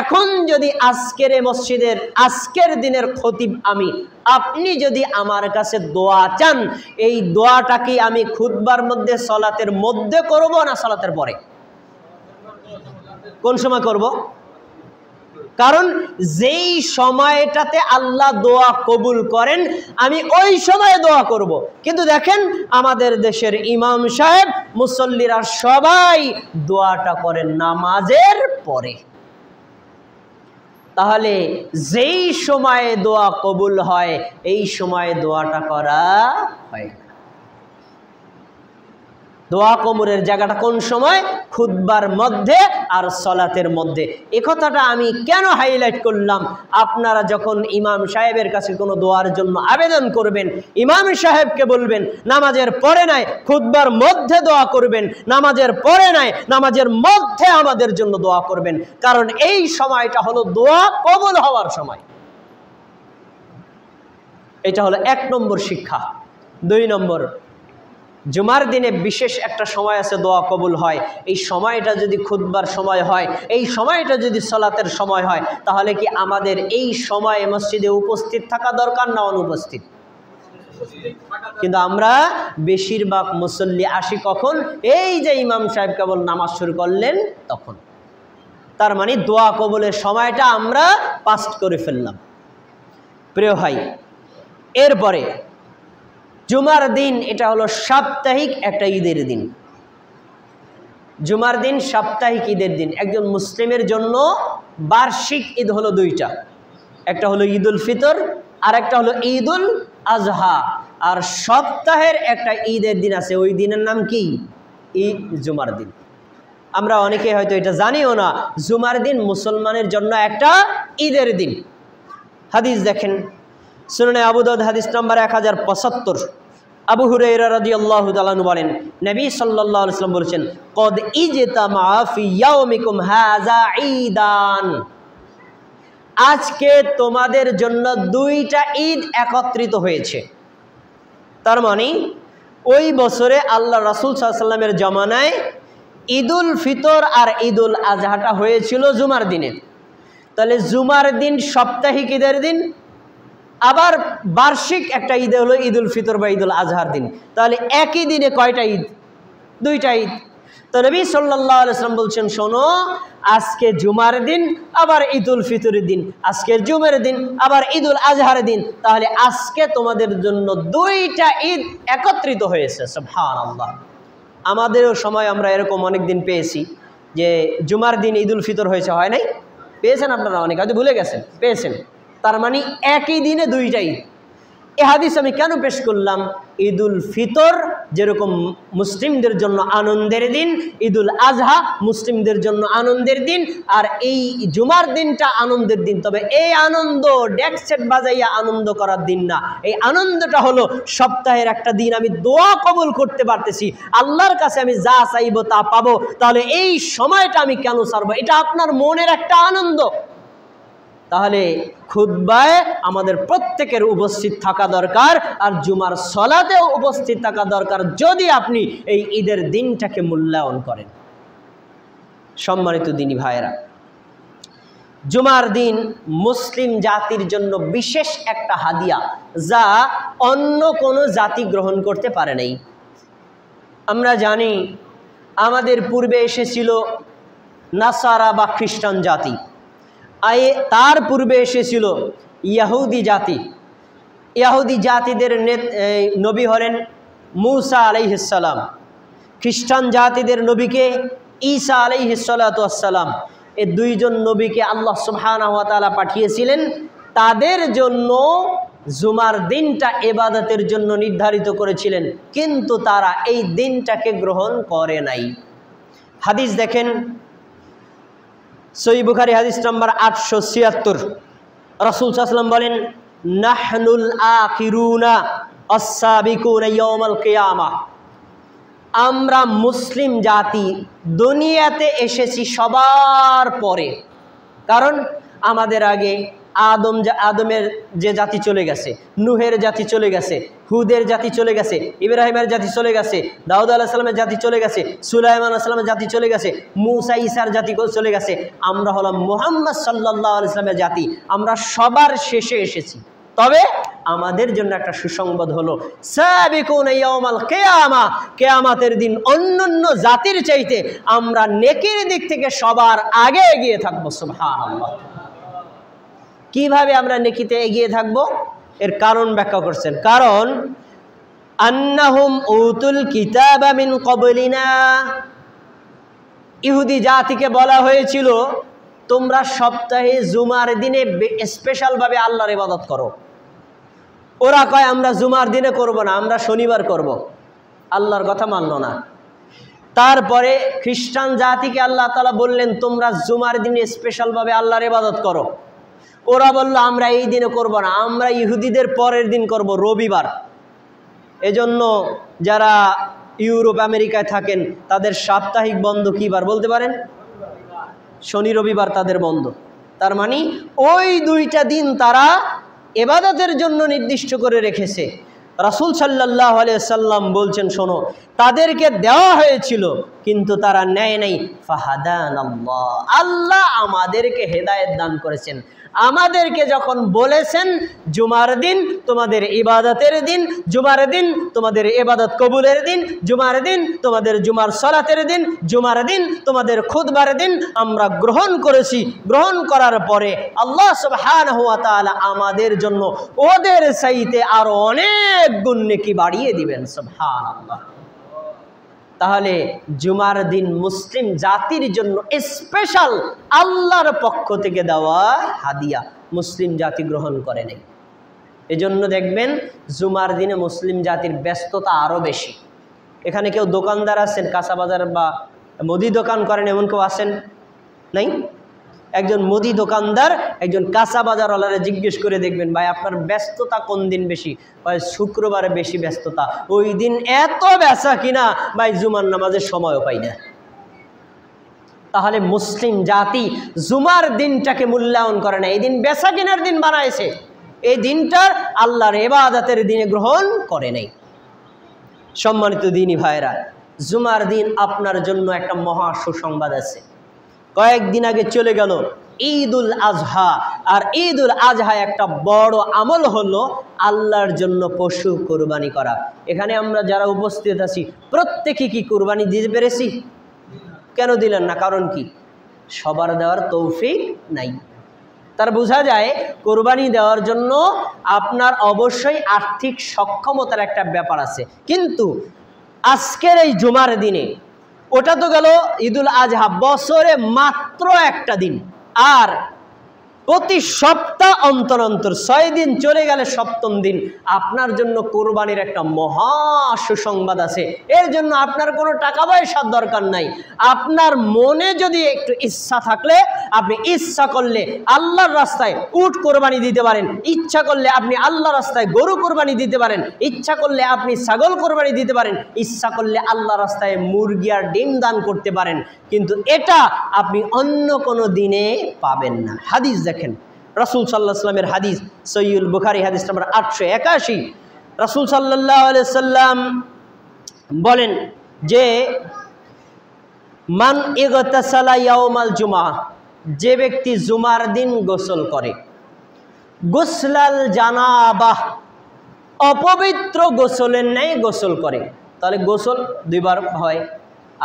এখন যদি আজকের মসজিদের আজকের দিনের খতিব আমি, আপনি যদি আমার কাছে দোয়া চান, এই দোয়াটা কি আমি খুতবার মধ্যে সলাতের মধ্যে করব না সলাতের পরে? কোন সময় করব? কারণ যেই সময়টাতে আল্লাহ দোয়া কবুল করেন আমি ওই সময়ে দোয়া করব। কিন্তু দেখেন আমাদের দেশের ইমাম সাহেব, মুসল্লিরা সবাই দোয়াটা করেন নামাজের পরে। তাহলে যেই সময়ে দোয়া কবুল হয় এই সময়ে দোয়াটা করা হয় না। দোয়া কবুলের জায়গাটা কোন সময়? খুতবার মধ্যে আর সলাতের মধ্যে। এই কথাটা আমি কেন হাইলাইট করলাম? আপনারা যখন ইমাম সাহেবের কাছে কোনো দোয়ার জন্য আবেদন করবেন, ইমাম সাহেবকে বলবেন নামাজের পরে নাই, খুতবার মধ্যে দোয়া করবেন, নামাজের পরে নাই, নামাজের মধ্যে আমাদের জন্য দোয়া করবেন, কারণ এই সময়টা হলো দোয়া কবুল হওয়ার সময়। এটা হলো 1 নম্বর শিক্ষা। 2 নম্বর, জুমার দিনে বিশেষ একটা সময় আছে দোয়া কবুল হয়। এই সময়টা যদি খুতবার সময় হয়, এই সময়টা যদি সলাতের সময় হয়, তাহলে কি আমাদের এই সময়ে মসজিদে উপস্থিত থাকা দরকার না অনুপস্থিত? কিন্তু আমরা বেশিরভাগ মুসল্লি আসি কখন? এই যে ইমাম সাহেব কেবল নামাজ শুরু করলেন তখন। তার মানে দোয়া কবুলের সময়টা আমরা পাস্ট করে ফেললাম। প্রিয় ভাই, এরপরে জুমার দিন, এটা হলো সাপ্তাহিক একটা ঈদের দিন। জুমার দিন সাপ্তাহিক ঈদের দিন। একজন মুসলিমের জন্য বার্ষিক ঈদ হলো 2টা, একটা হলো ঈদুল ফিতর আর একটা হলো ঈদুল আজহা। আর সপ্তাহের একটা ঈদের দিন আছে, ওই দিনের নাম কি? ঈদ জুমার দিন। আমরা অনেকে হয়তো এটা জানিও না, জুমার দিন মুসলমানের জন্য একটা ঈদের দিন। হাদিস দেখেন, সুনানে আবু দাউদ হাদিস নাম্বার 1075, আবু হুরায়রা রাদিয়াল্লাহু তাআলা বলেন, নবী সাল্লাল্লাহু আলাইহি ওয়াসাল্লাম বলেছেন, কদ ইজতামা ফি ইয়াউমিকুম হাযা ঈদান। আজকে তোমাদের জন্য 2টা ঈদ একত্রিত হয়েছে। তার মানে ওই বছরে আল্লাহ রাসূল সাল্লাল্লাহু আলাইহি ওয়াসাল্লামের জামানায় ঈদুল ফিতর আর ঈদুল আজহাটা হয়েছিল জুমার দিনে। তাহলে জুমার দিন সাপ্তাহিক ঈদের দিন, আবার বার্ষিক একটা ঈদ হলো ঈদুল ফিতর বা ঈদুল আজহার দিন। তাহলে একই দিনে কয়টা ঈদ? 2টা ঈদ। তো নবী সাল্লাল্লাহু আলাইহি ওয়াসাল্লাম বলছেন, শোনো, আজকে জুমার দিন আবার ঈদুল ফিতরের দিন, আজকে জুমার দিন আবার ঈদুল আজহার দিন। তাহলে আজকে তোমাদের জন্য 2টা ঈদ একত্রিত হয়েছে। সুবহানাল্লাহ। আমাদেরও সময় আমরা এরকম অনেক দিন পেয়েছি যে জুমার দিন ঈদুল ফিতর হয়েছে, হয় নাই? পেয়েছেন আপনারা? অনেক হয়তো ভুলে গেছেন, পেয়েছেন। তার মানে একই দিনে 2টা ঈদ। এ হাদিস আমি কেন পেশ করলাম? ঈদুল ফিতর যেরকম মুসলিমদের জন্য আনন্দের দিন, ঈদুল আজহা মুসলিমদের জন্য আনন্দের দিন, আর এই জুমার দিনটা আনন্দের দিন। তবে এই আনন্দ ডেক সেট বাজাইয়া আনন্দ করার দিন না। এই আনন্দটা হলো সপ্তাহের একটা দিন আমি দোয়া কবুল করতে পারতেছি, আল্লাহর কাছে আমি যা চাইবো তা পাবো। তাহলে এই সময়টা আমি কেন ছাড়বো? এটা আপনার মনের একটা আনন্দ। তাহলে খুতবায় আমাদের প্রত্যেকের উপস্থিত থাকা দরকার, আর জুমার সলাতেও উপস্থিত থাকা দরকার, যদি আপনি এই ঈদের দিনটাকে মূল্যায়ন করেন। সম্মানিত দিনী ভাইয়েরা, জুমার দিন মুসলিম জাতির জন্য বিশেষ একটা হাদিয়া, যা অন্য কোনো জাতি গ্রহণ করতে পারে নাই। আমরা জানি আমাদের পূর্বে এসেছিল নাসারা বা খ্রিস্টান জাতি, তার পূর্বে এসেছিল ইয়াহুদি জাতি। ইয়াহুদি জাতিদের নবী হলেন মূসা আলাইহিস সালাম, খ্রিস্টান জাতিদের নবীকে ঈসা আলাইহিস সালাতু ওয়াস সালাম। এই 2জন নবীকে আল্লাহ সুবহানাহু ওয়া তাআলা পাঠিয়েছিলেন। তাদের জন্য জুমার দিনটা ইবাদতের জন্য নির্ধারিত করেছিলেন, কিন্তু তারা এই দিনটাকে গ্রহণ করে নাই। হাদিস দেখেন, সহিহ বুখারী হাদিস নাম্বার 876, রাসূল সাল্লাল্লাহু আলাইহি ওয়াসাল্লাম বলেন, নাহনুল আখিরুনা আস-সাবিকুনা ইয়াউমাল কিয়ামাহ। আমরা মুসলিম জাতি দুনিয়াতে এসেছি সবার পরে, কারণ আমাদের আগে আদমের যে জাতি চলে গেছে, নূহের জাতি চলে গেছে, হুদের জাতি চলে গেছে, ইব্রাহিমের জাতি চলে গেছে, দাউদ আলাইহিস সালামের জাতি চলে গেছে, সুলাইমান আলাইহিস সালামের জাতি চলে গেছে, মূসা ঈসার জাতি চলে গেছে। আমরা হলাম মুহাম্মদ সাল্লাল্লাহু আলাইহি সাল্লামের জাতি। আমরা সবার শেষে এসেছি। তবে আমাদের জন্য একটা সুসংবাদ হলো, সাবিকুনা ইয়াউমাল কিয়ামা, কিয়ামতের দিন অন্যান্য জাতির চাইতে আমরা নেকির দিক থেকে সবার আগে এগিয়ে থাকবো। সুবহানাল্লাহ। কিভাবে আমরা নেকিতে এগিয়ে থাকবো? এর কারণ ব্যাখ্যা করছেন। কারণ আন্নাহুম উতুল কিতাবা মিন ক্বাবলিনা, ইহুদি জাতিকে বলা হয়েছিল তোমরা সপ্তাহে জুমার দিনে স্পেশালভাবে আল্লাহর ইবাদত করো। ওরা কয় আমরা জুমার দিনে করব না, আমরা শনিবার করব। আল্লাহর কথা মানল না। তারপরে খ্রিস্টান জাতিকে আল্লাহ তাআলা বললেন তোমরা জুমার দিনে স্পেশালভাবে আল্লাহর ইবাদত করো। ওরা বলল আমরা এই দিনে করব না, আমরা ইহুদিদের পরের দিন করব, রবিবার। এজন্য যারা ইউরোপ আমেরিকায় থাকেন তাদের সাপ্তাহিক বন্ধ কী বার বলতে পারেন? শনি রবিবার তাদের বন্ধ। তার মানে ওই দুইটা দিন তারা ইবাদতের জন্য নির্দিষ্ট করে রেখেছে। রাসূল সাল্লাল্লাহু আলাইহি সাল্লাম বলছেন শোনো, তাদেরকে দেওয়া হয়েছিল কিন্তু তারা নেয় নাই। ফাহাদানাল্লাহ, আল্লাহ আমাদেরকে হেদায়েত দান করেছেন। আমাদেরকে যখন বলেছেন জুমার দিন তোমাদের ইবাদতের দিন, জুমার দিন তোমাদের ইবাদত কবুলের দিন, জুমার দিন তোমাদের জুমার সালাতের দিন, জুমার দিন তোমাদের খুতবার দিন, আমরা গ্রহণ করেছি। গ্রহণ করার পরে আল্লাহ সুবহানাহু ওয়া তাআলা আমাদের জন্য ওদের চাইতে আরো অনেক গুণ নেকি বাড়িয়ে দিবেন। সুবহানাল্লাহ। তাহলে জুমার দিন মুসলিম জাতির জন্য স্পেশাল আল্লাহর পক্ষ থেকে দেওয়া হাদিয়া, মুসলিম জাতি গ্রহণ করে নেই। এজন্য দেখবেন জুমার দিনে মুসলিম জাতির ব্যস্ততা আরও বেশি। এখানে কেউ দোকানদার আছেন, কাঁচা বাজার বা মুদি দোকান করেন এমন কেউ আছেন? নাই? একজন মুদি দোকানদার একজন কাঁচা বাজারওয়ালারে জিজ্ঞেস করে দেখবেন ভাই আপনার ব্যস্ততা কোন দিন বেশি? ভাই শুক্রবারে বেশি ব্যস্ততা, ওই দিন এত বেচা কিনা ভাই জুমার নামাজের সময়ও পাই না। তাহলে মুসলিম জাতি জুমার দিনটাকে মূল্যায়ন করে না, এই দিন বেচা কিনার দিন বানাইছে, এই দিনটার আল্লাহর ইবাদতের দিনে গ্রহণ করে নেই। সম্মানিত দিনী ভাইরা, জুমার দিন আপনার জন্য একটা মহা সুসংবাদ আছে। কয়েকদিন আগে চলে গেল ঈদুল আজহা, আর ঈদুল আজহা একটা বড় আমল হলো আল্লাহর জন্য পশু কুরবানি করা। এখানে আমরা যারা উপস্থিত আছি প্রত্যেকে কি কুরবানি দিতে পেরেছি? কেন দিলেন না? কারণ কি? সবার দেওয়ার তৌফিক নাই। তার বোঝা যায় কোরবানি দেওয়ার জন্য আপনার অবশ্যই আর্থিক সক্ষমতার একটা ব্যাপার আছে। কিন্তু আজকের এই জুমার দিনে, ওটা তো গেল ঈদুল আজহা, বছরে মাত্র একটা দিন, আর প্রতি সপ্তাহ অন্তর অন্তর 6 দিন চলে গেলে 7ম দিন আপনার জন্য কোরবানির একটা মহা সুসংবাদ আছে। এর জন্য আপনার কোনো টাকা পয়সার দরকার নাই। আপনার মনে যদি একটু ইচ্ছা থাকলে আপনি ইচ্ছা করলে আল্লাহর রাস্তায় উট কোরবানি দিতে পারেন, ইচ্ছা করলে আপনি আল্লাহর রাস্তায় গরু কোরবানি দিতে পারেন, ইচ্ছা করলে আপনি ছাগল কোরবানি দিতে পারেন, ইচ্ছা করলে আল্লাহর রাস্তায় মুরগি আর ডিম দান করতে পারেন। কিন্তু এটা আপনি অন্য কোনো দিনে পাবেন না। হাদিস দেখেন, রাসূল সাল্লাল্লাহু আলাইহি ওয়াসাল্লামের হাদিস, সহিহ বুখারী হাদিস নাম্বার 881। রাসূল সাল্লাল্লাহু আলাইহি ওয়াসাল্লাম বলেন যে মান ইগতাসালা ইয়াউমাল জুমআহ, যে ব্যক্তি জুমার দিন গোসল করে, গোসলাল জানাবাহ, অপবিত্র গোসলের ন্যায় গোসল করে। তাহলে গোসল 2 বার হয়।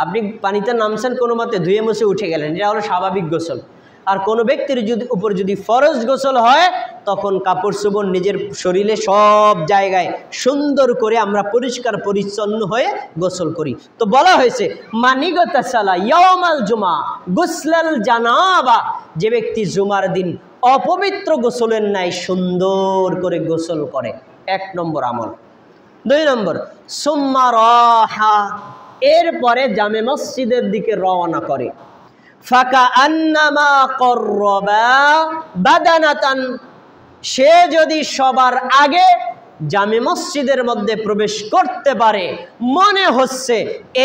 আপনি পানিতে নামছেন, কোনো মতে ধুয়ে মুছে উঠে গেলেন, এটা হলো স্বাভাবিক গোসল। আর কোনো ব্যক্তির উপর যদি ফরজ গোসল হয়, তখন কাপড় চোপড় নিজের শরীরে সব জায়গায় সুন্দর করে আমরা পরিষ্কার পরিচ্ছন্ন হয়ে গোসল করি। তো বলা হয়েছে মানিগতাসালা ইয়াউমাল জুমা গুসলাল জানাবা, যে ব্যক্তি জুমার দিন অপবিত্র গোসলের ন্যায় সুন্দর করে গোসল করে, 1 নম্বর আমল। 2 নম্বর সুম্মা রাহা, এরপরে জামে মসজিদের দিকে রওনা করে। ফাকা আন্নামা করবা বাদানাতান, সে যদি সবার আগে জামে মসজিদের মধ্যে প্রবেশ করতে পারে, মনে হচ্ছে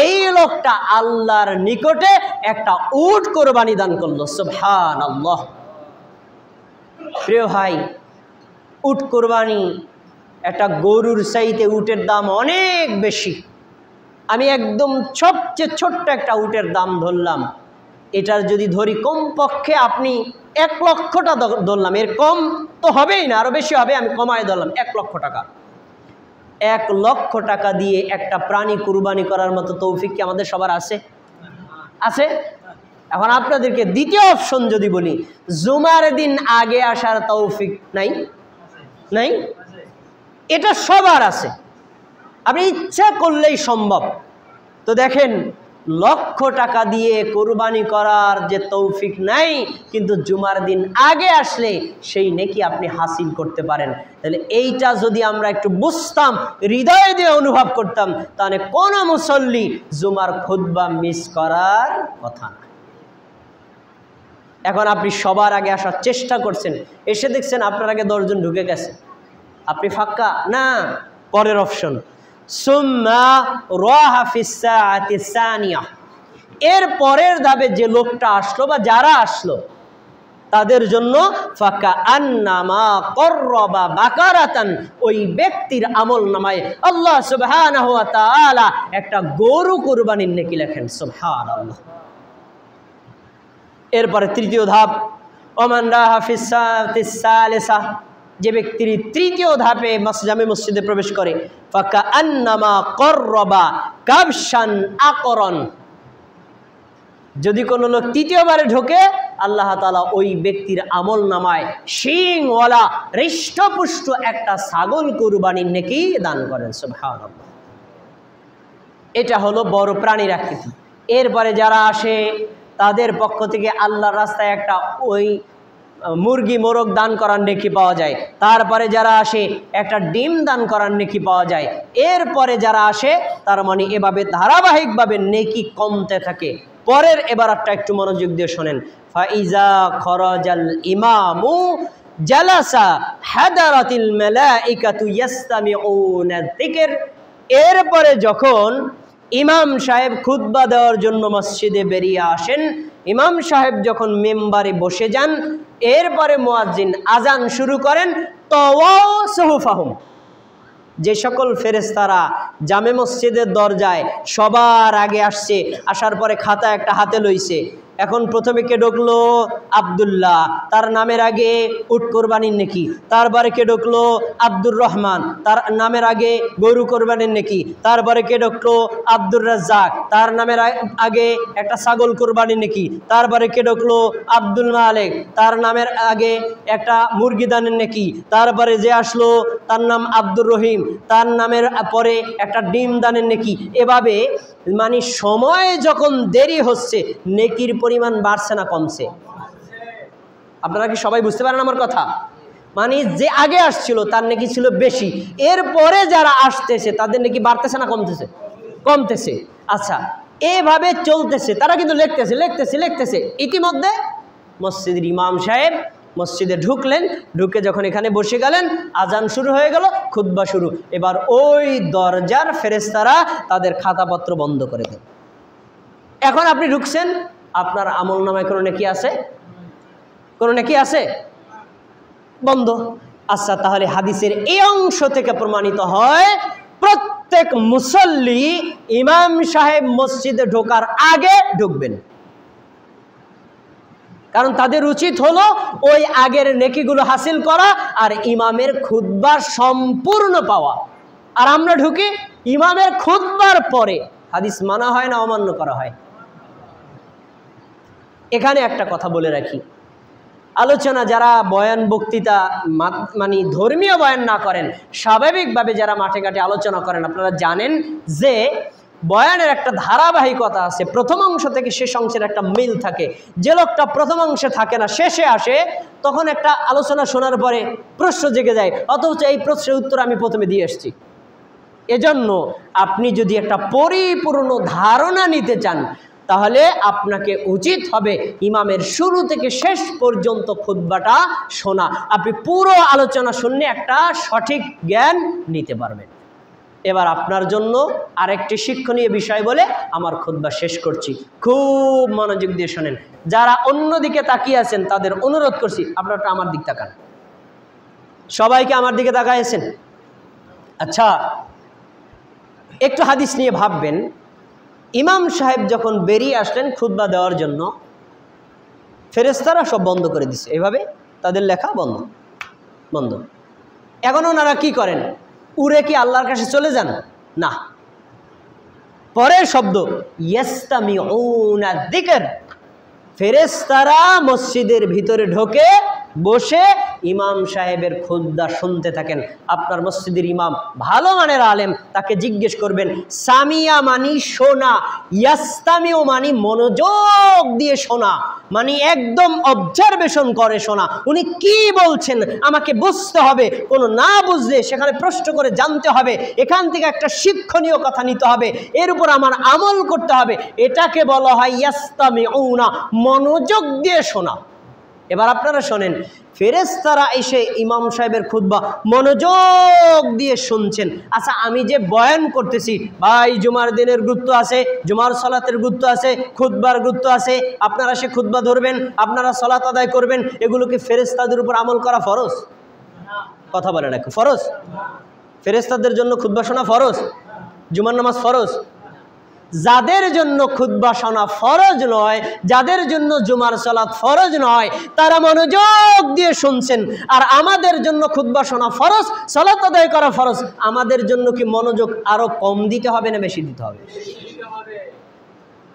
এই লোকটা আল্লাহর নিকটে একটা উট কোরবানি দান করলো। সুবহানাল্লাহ। প্রিয় ভাই, উট কোরবানি একটা গরুর চাইতে উটের দাম অনেক বেশি। আমি একদম সবচেয়ে ছোট্ট একটা উটের দাম ধরলাম, এটার যদি ধরি কমপক্ষে আপনি 1 লক্ষটা ধরলাম, এর কম তো হবেই না, আরও বেশি হবে, আমি কমায় ধরলাম 1 লক্ষ টাকা। 1 লক্ষ টাকা দিয়ে একটা প্রাণী কুরবানি করার মতো তৌফিক কি আমাদের সবার আছে? আছে। এখন আপনাদেরকে দ্বিতীয় অপশন যদি বলি, জুমার দিন আগে আসার তৌফিক নাই? নাই? এটা সবার আছে, আপনি ইচ্ছা করলেই সম্ভব। তো দেখেন লক্ষ টাকা দিয়ে কোরবানি করার যে তৌফিক নাই, কিন্তু জুমার দিন আগে আসলে সেই নেকি আপনি হাসিল করতে পারেন। তাহলে এইটা যদি আমরা একটু বুঝতাম, হৃদয় দিয়ে অনুভব করতাম, তাহলে কোনো মুসল্লি জুমার খুতবা মিস করার কথা না। এখন আপনি সবার আগে আসার চেষ্টা করছেন, এসে দেখছেন আপনার আগে 10 জন ঢুকে গেছে, আপনি ফাঁকা না। পরের অপশন সুম্মা রাহা ফিস সাআতি সানিয়া, এর পরের ধাপে যে লোকটা আসলো বা যারা আসলো তাদের জন্য ফাকা আন্নামা করবা বাকারাতান, ওই ব্যক্তির আমল নামায় আল্লাহ সুবহানাহু ওয়া তাআলা একটা গরু কুরবানির নেকি লেখেন। সুবহানাল্লাহ। এরপরে তৃতীয় ধাপ ওমান রাহা ফিস সাআতি সালিসা, যে ব্যক্তির তৃতীয় ধাপে জামে মসজিদে প্রবেশ করে ফাকা আন্নামা করবা কাবশান আকরন, যদি কোনো লোক তৃতীয়বারে ঢোকে আল্লাহ তাআলা ওই ব্যক্তির আমল নামায় শিংওয়ালা হৃষ্টপুষ্ট একটা ছাগল কুরবানির নেকি দান করেন। সুবহানাল্লাহ। এটা হলো বড় প্রাণীর আকৃতি। এরপরে যারা আসে তাদের পক্ষ থেকে আল্লাহর রাস্তায় একটা ওই মুরগি মোরগ দান করার নেকি পাওয়া যায়। তারপরে যারা আসে একটা ডিম দান করার নেকি পাওয়া যায়। এরপরে যারা আসে তার মানে এভাবে ধারাবাহিকভাবে নেকি কমতে থাকে। পরের এবারটা একটু মনোযোগ দিয়ে শোনেন। ফাইজা খরাজাল ইমামু জালাসা হাদারাতিল মালাইকাতু ইয়াস্তামিউনা যিকর, এরপরে যখন ইমাম সাহেব খুতবা দেওয়ার জন্য মসজিদে বেরিয়ে আসেন, ইমাম সাহেব যখন মেম্বারে বসে যান, এরপরে মুয়াজ্জিন আজান শুরু করেন। তাওয়াও সুহুফাহুম, যে সকল ফেরেশতারা জামে মসজিদের দরজায় সবার আগে আসছে, আসার পরে খাতা একটা হাতে লইছে। এখন প্রথমে কে ঢুকলো? আব্দুল্লাহ, তার নামের আগে উট কোরবানির নেকি। তারপরে কে ঢুকলো? আব্দুর রহমান, তার নামের আগে গরু কোরবানির নেকি। তারপরে কে ঢুকলো? আব্দুর রাজ্জাক, তার নামের আগে একটা ছাগল কোরবানির নেকি। তারপরে কে ঢুকলো? আব্দুল মালিক, তার নামের আগে একটা মুরগি দানের নেকি। তারপরে যে আসলো তার নাম আব্দুর রহিম, তার নামের পরে একটা ডিম দানের নেকি। এভাবে মানে সময় যখন দেরি হচ্ছে নেকির পরিমাণ বাড়ছে না কমছে? আপনারা কি সবাই বুঝতে পারেন আমার কথা? মানে যে আগে আসছিল তার নেকি ছিল বেশি, এরপরে যারা আসতেছে তাদের নেকি বাড়তেছে না কমতেছে? কমতেছে। আচ্ছা, এভাবে চলতেছে, তারা কিন্তু লিখতেছে লিখতেছে লিখতেছে। ইতিমধ্যে মসজিদের ইমাম সাহেব মসজিদে ঢুকলেন, ঢুকে যখন এখানে বসে গেলেন, আজান শুরু হয়ে গেল, খুতবা শুরু। এবার ওই দরজার ফেরেশতারা তাদের খাতাপত্র বন্ধ করে দেন। এখন আপনি ঢুকছেন, আপনার আমল নামায় কোনো নেকি আছে? কোনো নেকি আছে? বন্ধ। আচ্ছা, তাহলে হাদিসের এই অংশ থেকে প্রমাণিত হয় প্রত্যেক মুসল্লি ইমাম সাহেব মসজিদে ঢোকার আগে ঢুকবেন, কারণ তাদের উচিত হলো ওই আগের নেকিগুলো হাসিল করা আর ইমামের খুতবা সম্পূর্ণ পাওয়া। আর আমরা ঢুকি ইমামের খুতবার পরে। হাদিস মানা হয় না অমান্য করা হয়? এখানে একটা কথা বলে রাখি, আলোচনা যারা বয়ান বক্তৃতা মানে ধর্মীয় বয়ান না করেন, স্বাভাবিকভাবে যারা মাঠে ঘাটে আলোচনা করেন, আপনারা জানেন যে বয়ানের একটা ধারাবাহিকতা আছে। প্রথম অংশ থেকে শেষ অংশের একটা মিল থাকে। যে লোকটা প্রথম অংশে থাকে না, শেষে আসে, তখন একটা আলোচনা শোনার পরে প্রশ্ন জেগে যায়, অথচ এই প্রশ্নের উত্তর আমি প্রথমে দিয়ে এসেছি। এজন্য আপনি যদি একটা পরিপূর্ণ ধারণা নিতে চান, তাহলে আপনাকে উচিত হবে ইমামের শুরু থেকে শেষ পর্যন্ত খুতবাটা শোনা। আপনি পুরো আলোচনা শুনলে একটা সঠিক জ্ঞান নিতে পারবেন। এবার আপনার জন্য আরেকটি শিক্ষণীয় বিষয় বলে আমার খুতবা শেষ করছি, খুব মনোযোগ দিয়ে শোনেন। যারা অন্যদিকে তাকিয়ে আছেন তাদের অনুরোধ করছি আপনারা আমার দিক তাকান। সবাইকে আমার দিকে তাকাইছেন? আচ্ছা, একটু হাদিস নিয়ে ভাববেন। ইমাম সাহেব যখন বেরিয়ে আসলেন খুতবা দেওয়ার জন্য, ফেরেশতারা সব বন্ধ করে দিচ্ছে, এভাবে তাদের লেখা বন্ধ বন্ধ। এখন ওনারা কি করেন? উড়ে কি আল্লাহর কাছে চলে যান? না। পরের শব্দ ইয়াস্তামিউনা যিকর, ফেরেশতারা মসজিদের ভিতরে ঢোকে, বসে ইমাম সাহেবের খুতবা শুনতে থাকেন। আপনার মসজিদের ইমাম ভালো মানের আলেম, তাকে জিজ্ঞেস করবেন, সামিয়া মানি শোনা, ইয়াস্তামিউ মানি মনোযোগ দিয়ে শোনা, মানে একদম অবজারভেশন করে শোনা। উনি কি বলছেন আমাকে বুঝতে হবে, কোনো না বুঝলে সেখানে প্রশ্ন করে জানতে হবে, এখান থেকে একটা শিক্ষণীয় কথা নিতে হবে, এর উপর আমার আমল করতে হবে। এটাকে বলা হয় ইয়াস্তামিউনা, মনোযোগ দিয়ে শোনা। এবার আপনারা শোনেন, ফেরেশতারা এসে ইমাম সাহেবের খুতবা মনোযোগ দিয়ে শুনছেন। আচ্ছা, আমি যে বয়ান করতেছি ভাই, জুমার দিনের গুরুত্ব আছে, জুমার সালাতের গুরুত্ব আছে, খুতবার গুরুত্ব আছে, আপনারা সে খুতবা ধরবেন, আপনারা সালাত আদায় করবেন, এগুলোকে ফেরেশতাদের উপর আমল করা ফরজ? কথা বলে নাকি ফরজ? ফেরেশতাদের জন্য খুতবা শোনা ফরজ? জুমার নামাজ ফরজ? যাদের জন্য খুতবা শোনা ফরজ নয়, যাদের জন্য জুমার সালাত ফরজ নয়, তারা মনোযোগ দিয়ে শুনছেন। আর আমাদের জন্য খুতবা শোনা ফরজ, সালাত আদায় করা ফরজ, আমাদের জন্য কি মনোযোগ আরো কম দিতে হবে না বেশি দিতে হবে?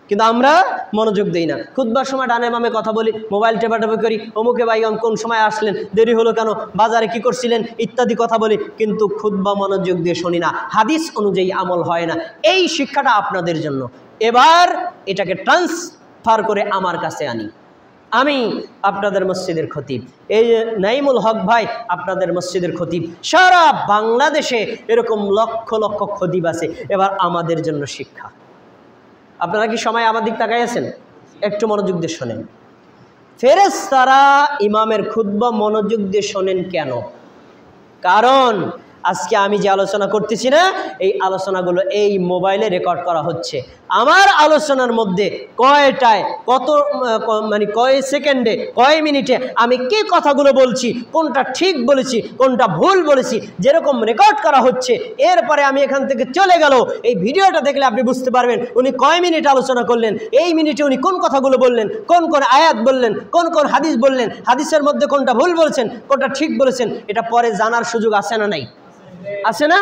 কিন্তু আমরা মনোযোগ দেই না। খুতবার সময় ডানে বামে কথা বলি, মোবাইল টেপাটেপি করি, অমুকে ভাই কোন সময় আসলেন, দেরি হলো কেন, বাজারে কি করছিলেন, ইত্যাদি কথা বলি, কিন্তু খুতবা মনোযোগ দিয়ে শুনি না, হাদিস অনুযায়ী আমল হয় না। এই শিক্ষাটা আপনাদের জন্য। এবার এটাকে ট্রান্সফার করে আমার কাছে আনি। আমি আপনাদের মসজিদের খতিব, এই নাইমুল হক ভাই আপনাদের মসজিদের খতিব। সারা বাংলাদেশে এরকম লক্ষ লক্ষ খতিব আছে। এবার আমাদের জন্য শিক্ষা। আপনারা কি সময় আমার দিক তাকাই আছেন? একটু মনোযোগ দিয়ে শোনেন। ফেরেশতারা ইমামের খুতবা মনোযোগ দিয়ে শোনেন কেন? কারণ আজকে আমি যে আলোচনা করতেছি না, এই আলোচনাগুলো এই মোবাইলে রেকর্ড করা হচ্ছে। আমার আলোচনার মধ্যে কয়টায় কত মানে কয় সেকেন্ডে কয় মিনিটে আমি কি কথাগুলো বলছি, কোনটা ঠিক বলেছি কোনটা ভুল বলেছি, যেরকম রেকর্ড করা হচ্ছে, এরপরে আমি এখান থেকে চলে গেল, এই ভিডিওটা দেখলে আপনি বুঝতে পারবেন উনি কয় মিনিট আলোচনা করলেন, এই মিনিটে উনি কোন কথাগুলো বললেন, কোন কোন আয়াত বললেন, কোন কোন হাদিস বললেন, হাদিসের মধ্যে কোনটা ভুল বলেছেন কোনটা ঠিক বলেছেন, এটা পরে জানার সুযোগ আছে না নাই? আছে না?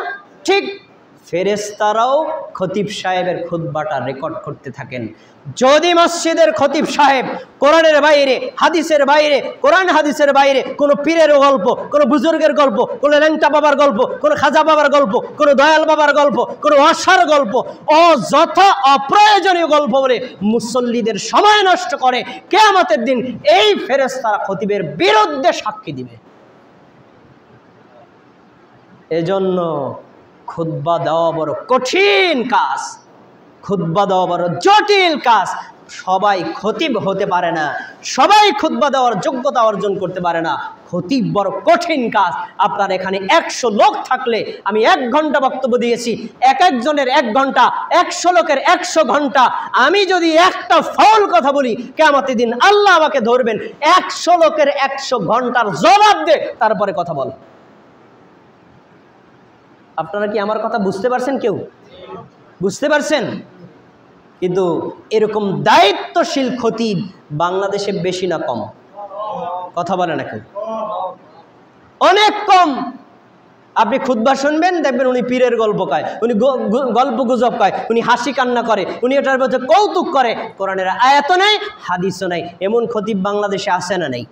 ঠিক ফেরেশতারাও খতিব সাহেবের খুতবাটা রেকর্ড করতে থাকেন। যদি মসজিদের খতিব সাহেব কোরআনের বাইরে, হাদিসের বাইরে, কোরআন হাদিসের বাইরে কোনো পীরের গল্প, কোনো বুজুর্গের গল্প, কোনো ল্যাংটা বাবার গল্প, কোনো খাজা বাবার গল্প, কোনো দয়াল বাবার গল্প, কোনো অসার গল্প, অযথা অপ্রয়োজনীয় গল্প বলে মুসল্লিদের সময় নষ্ট করে, কিয়ামতের দিন এই ফেরেশতারা খতিবের বিরুদ্ধে সাক্ষী দিবে। এজন্য খুতবা দেওয়া বড় কঠিন কাজ, খুতবা দেওয়া বড় জটিল কাজ। সবাই খতিব হতে পারে না, সবাই খুতবা দেওয়ার যোগ্যতা অর্জন করতে পারে না। খতিব বড় কঠিন কাজ। আপনার এখানে 100 লোক থাকলে আমি 1 ঘন্টা বক্তব্য দিয়েছি, এক একজনের 1 ঘন্টা, 100 লোকের 100 ঘন্টা। আমি যদি একটা ফাউল কথা বলি, কিয়ামতের দিন আল্লাহ আমাকে ধরবেন, 100 লোকের 100 ঘন্টার জবাব দে, তারপরে কথা বল। আপনারা কি আমার কথা বুঝতে পারছেন? কেউ বুঝতে পারছেন? কিন্তু এরকম দায়িত্বশীল খতিব বাংলাদেশে বেশি না কম? কথা বলে না কেউ? অনেক কম। আপনি খুতবা শুনবেন, দেখবেন উনি পীরের গল্প কয়, উনি গল্প গুজব কয়, উনি হাসি কান্না করে, উনি এটার মধ্যে কৌতুক করে। কোরআনের আয়াতও নাই, হাদিসও নাই। এমন খতিব বাংলাদেশে আছে না নাই?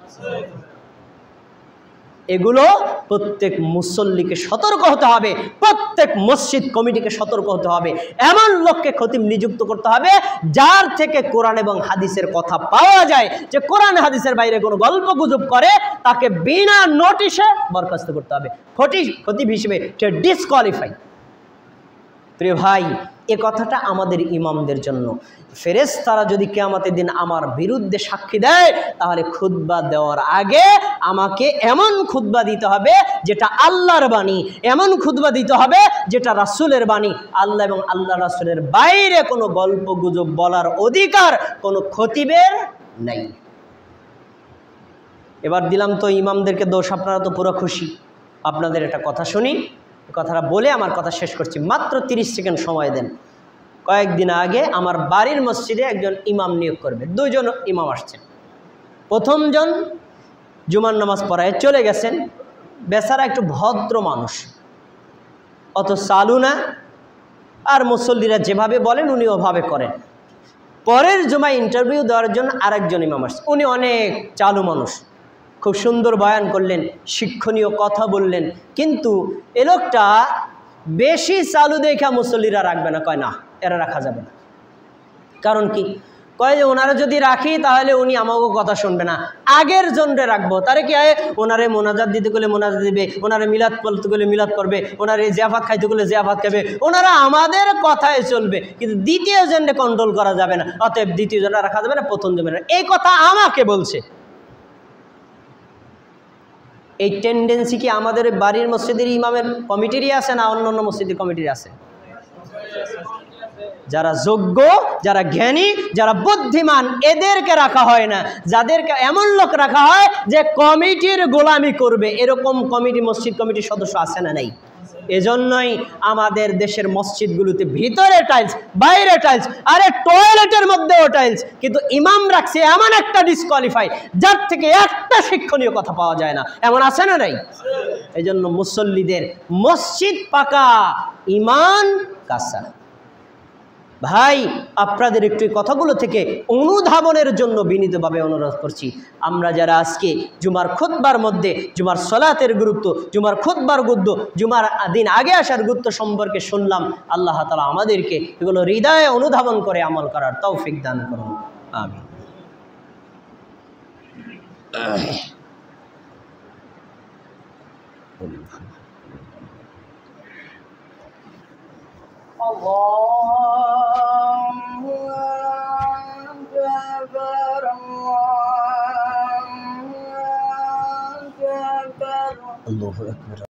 এগুলো প্রত্যেক মুসল্লিকে সতর্ক হতে হবে, প্রত্যেক মসজিদ কমিটিকে সতর্ক হতে হবে। এমন লোককে খতিব নিযুক্ত করতে হবে যার থেকে কোরআন এবং হাদিসের কথা পাওয়া যায়, যে কোরআন হাদিসের বাইরে কোনো গল্প গুজব করে তাকে বিনা নোটিশে বরখাস্ত করতে হবে। খতিব হিসেবে ডিসকোয়ালিফাই। প্রিয় ভাই, এ কথাটা আমাদের ইমামদের জন্য। ফেরেশতারা যদি কিয়ামতের দিন আমার বিরুদ্ধে সাক্ষী দেয়, তাহলে খুতবা দেওয়ার আগে আমাকে এমন খুতবা দিতে হবে যেটা আল্লাহর বাণী, এমন খুতবা দিতে হবে যেটা রাসূলের বাণী। আল্লাহ এবং আল্লাহ রাসূলের বাইরে কোনো গল্প গুজব বলার অধিকার কোনো খতিবের নাই। এবার দিলাম তো ইমামদেরকে দোষ, আপনারা তো পুরো খুশি। আপনাদের একটা কথা শুনি, কথাটা বলে আমার কথা শেষ করছি, মাত্র 30 সেকেন্ড সময় দেন। কয়েকদিন আগে আমার বাড়ির মসজিদে একজন ইমাম নিয়োগ করবে, 2 জন ইমাম আসছেন। প্রথমজন জুমার নামাজ পড়ায় চলে গেছেন, বেচারা একটু ভদ্র মানুষ, অত চালু না, আর মুসল্লিরা যেভাবে বলেন উনি ওভাবে করেন। পরের জুমায় ইন্টারভিউ দেওয়ার জন্য আরেকজন ইমাম আসছে, উনি অনেক চালু মানুষ, খুব সুন্দর বয়ান করলেন, শিক্ষণীয় কথা বললেন, কিন্তু এ লোকটা বেশি চালু দেখা মুসল্লিরা রাখবে না, কয় না এরা রাখা যাবে না। কারণ কি? কয় যে ওনারা যদি রাখি তাহলে উনি আমাকে কথা শুনবে না, আগের জনরে রাখবো, তারে কি হয় ওনারে মোনাজাত দিতে গেলে মোনাজাত দিবে, ওনারে মিলাদ করতে গেলে মিলাদ করবে, ওনারে জিয়াফাত খাইতে গেলে জিয়াফাত খাবে, ওনারা আমাদের কথায় চলবে, কিন্তু দ্বিতীয় জনরে কন্ট্রোল করা যাবে না, অতএব দ্বিতীয় জনরা রাখা যাবে না, প্রথম জনের। এই কথা আমাকে বলছে। এই টেন্ডেন্সি কি আমাদের বাড়ির মসজিদের ইমামের কমিটিরই আছে না অন্য অন্য মসজিদের কমিটির আছে? যারা যোগ্য, যারা জ্ঞানী, যারা বুদ্ধিমান এদেরকে রাখা হয় না, যাদেরকে এমন লোক রাখা হয় যে কমিটির গোলামি করবে, এরকম কমিটি মসজিদ কমিটির সদস্য আছে না নাই? এজন্যই আমাদের দেশের মসজিদগুলোতে ভিতরে টাইলস, বাইরে টাইলস, আরে টয়লেটের মধ্যেও টাইলস, কিন্তু ইমাম রাখছে এমন একটা ডিসকোয়ালিফাই যার থেকে একটা শিক্ষণীয় কথা পাওয়া যায় না, এমন আছে না নাই? এই জন্য মুসল্লিদের মসজিদ পাকা, ইমান কাঁচা। ভাই, আপনাদের একটু কথাগুলো থেকে অনুধাবনের জন্য বিনীতভাবে অনুরোধ করছি, আমরা যারা আজকে জুমার খুতবার মধ্যে জুমার সলাতের গুরুত্ব, জুমার খুতবার গুরুত্ব, জুমার দিন আগে আসার গুরুত্ব সম্পর্কে শুনলাম, আল্লাহ তাআলা আমাদেরকে এগুলো হৃদয়ে অনুধাবন করে আমল করার তৌফিক দান করুন, আমিন। আল্লাহু আকবার।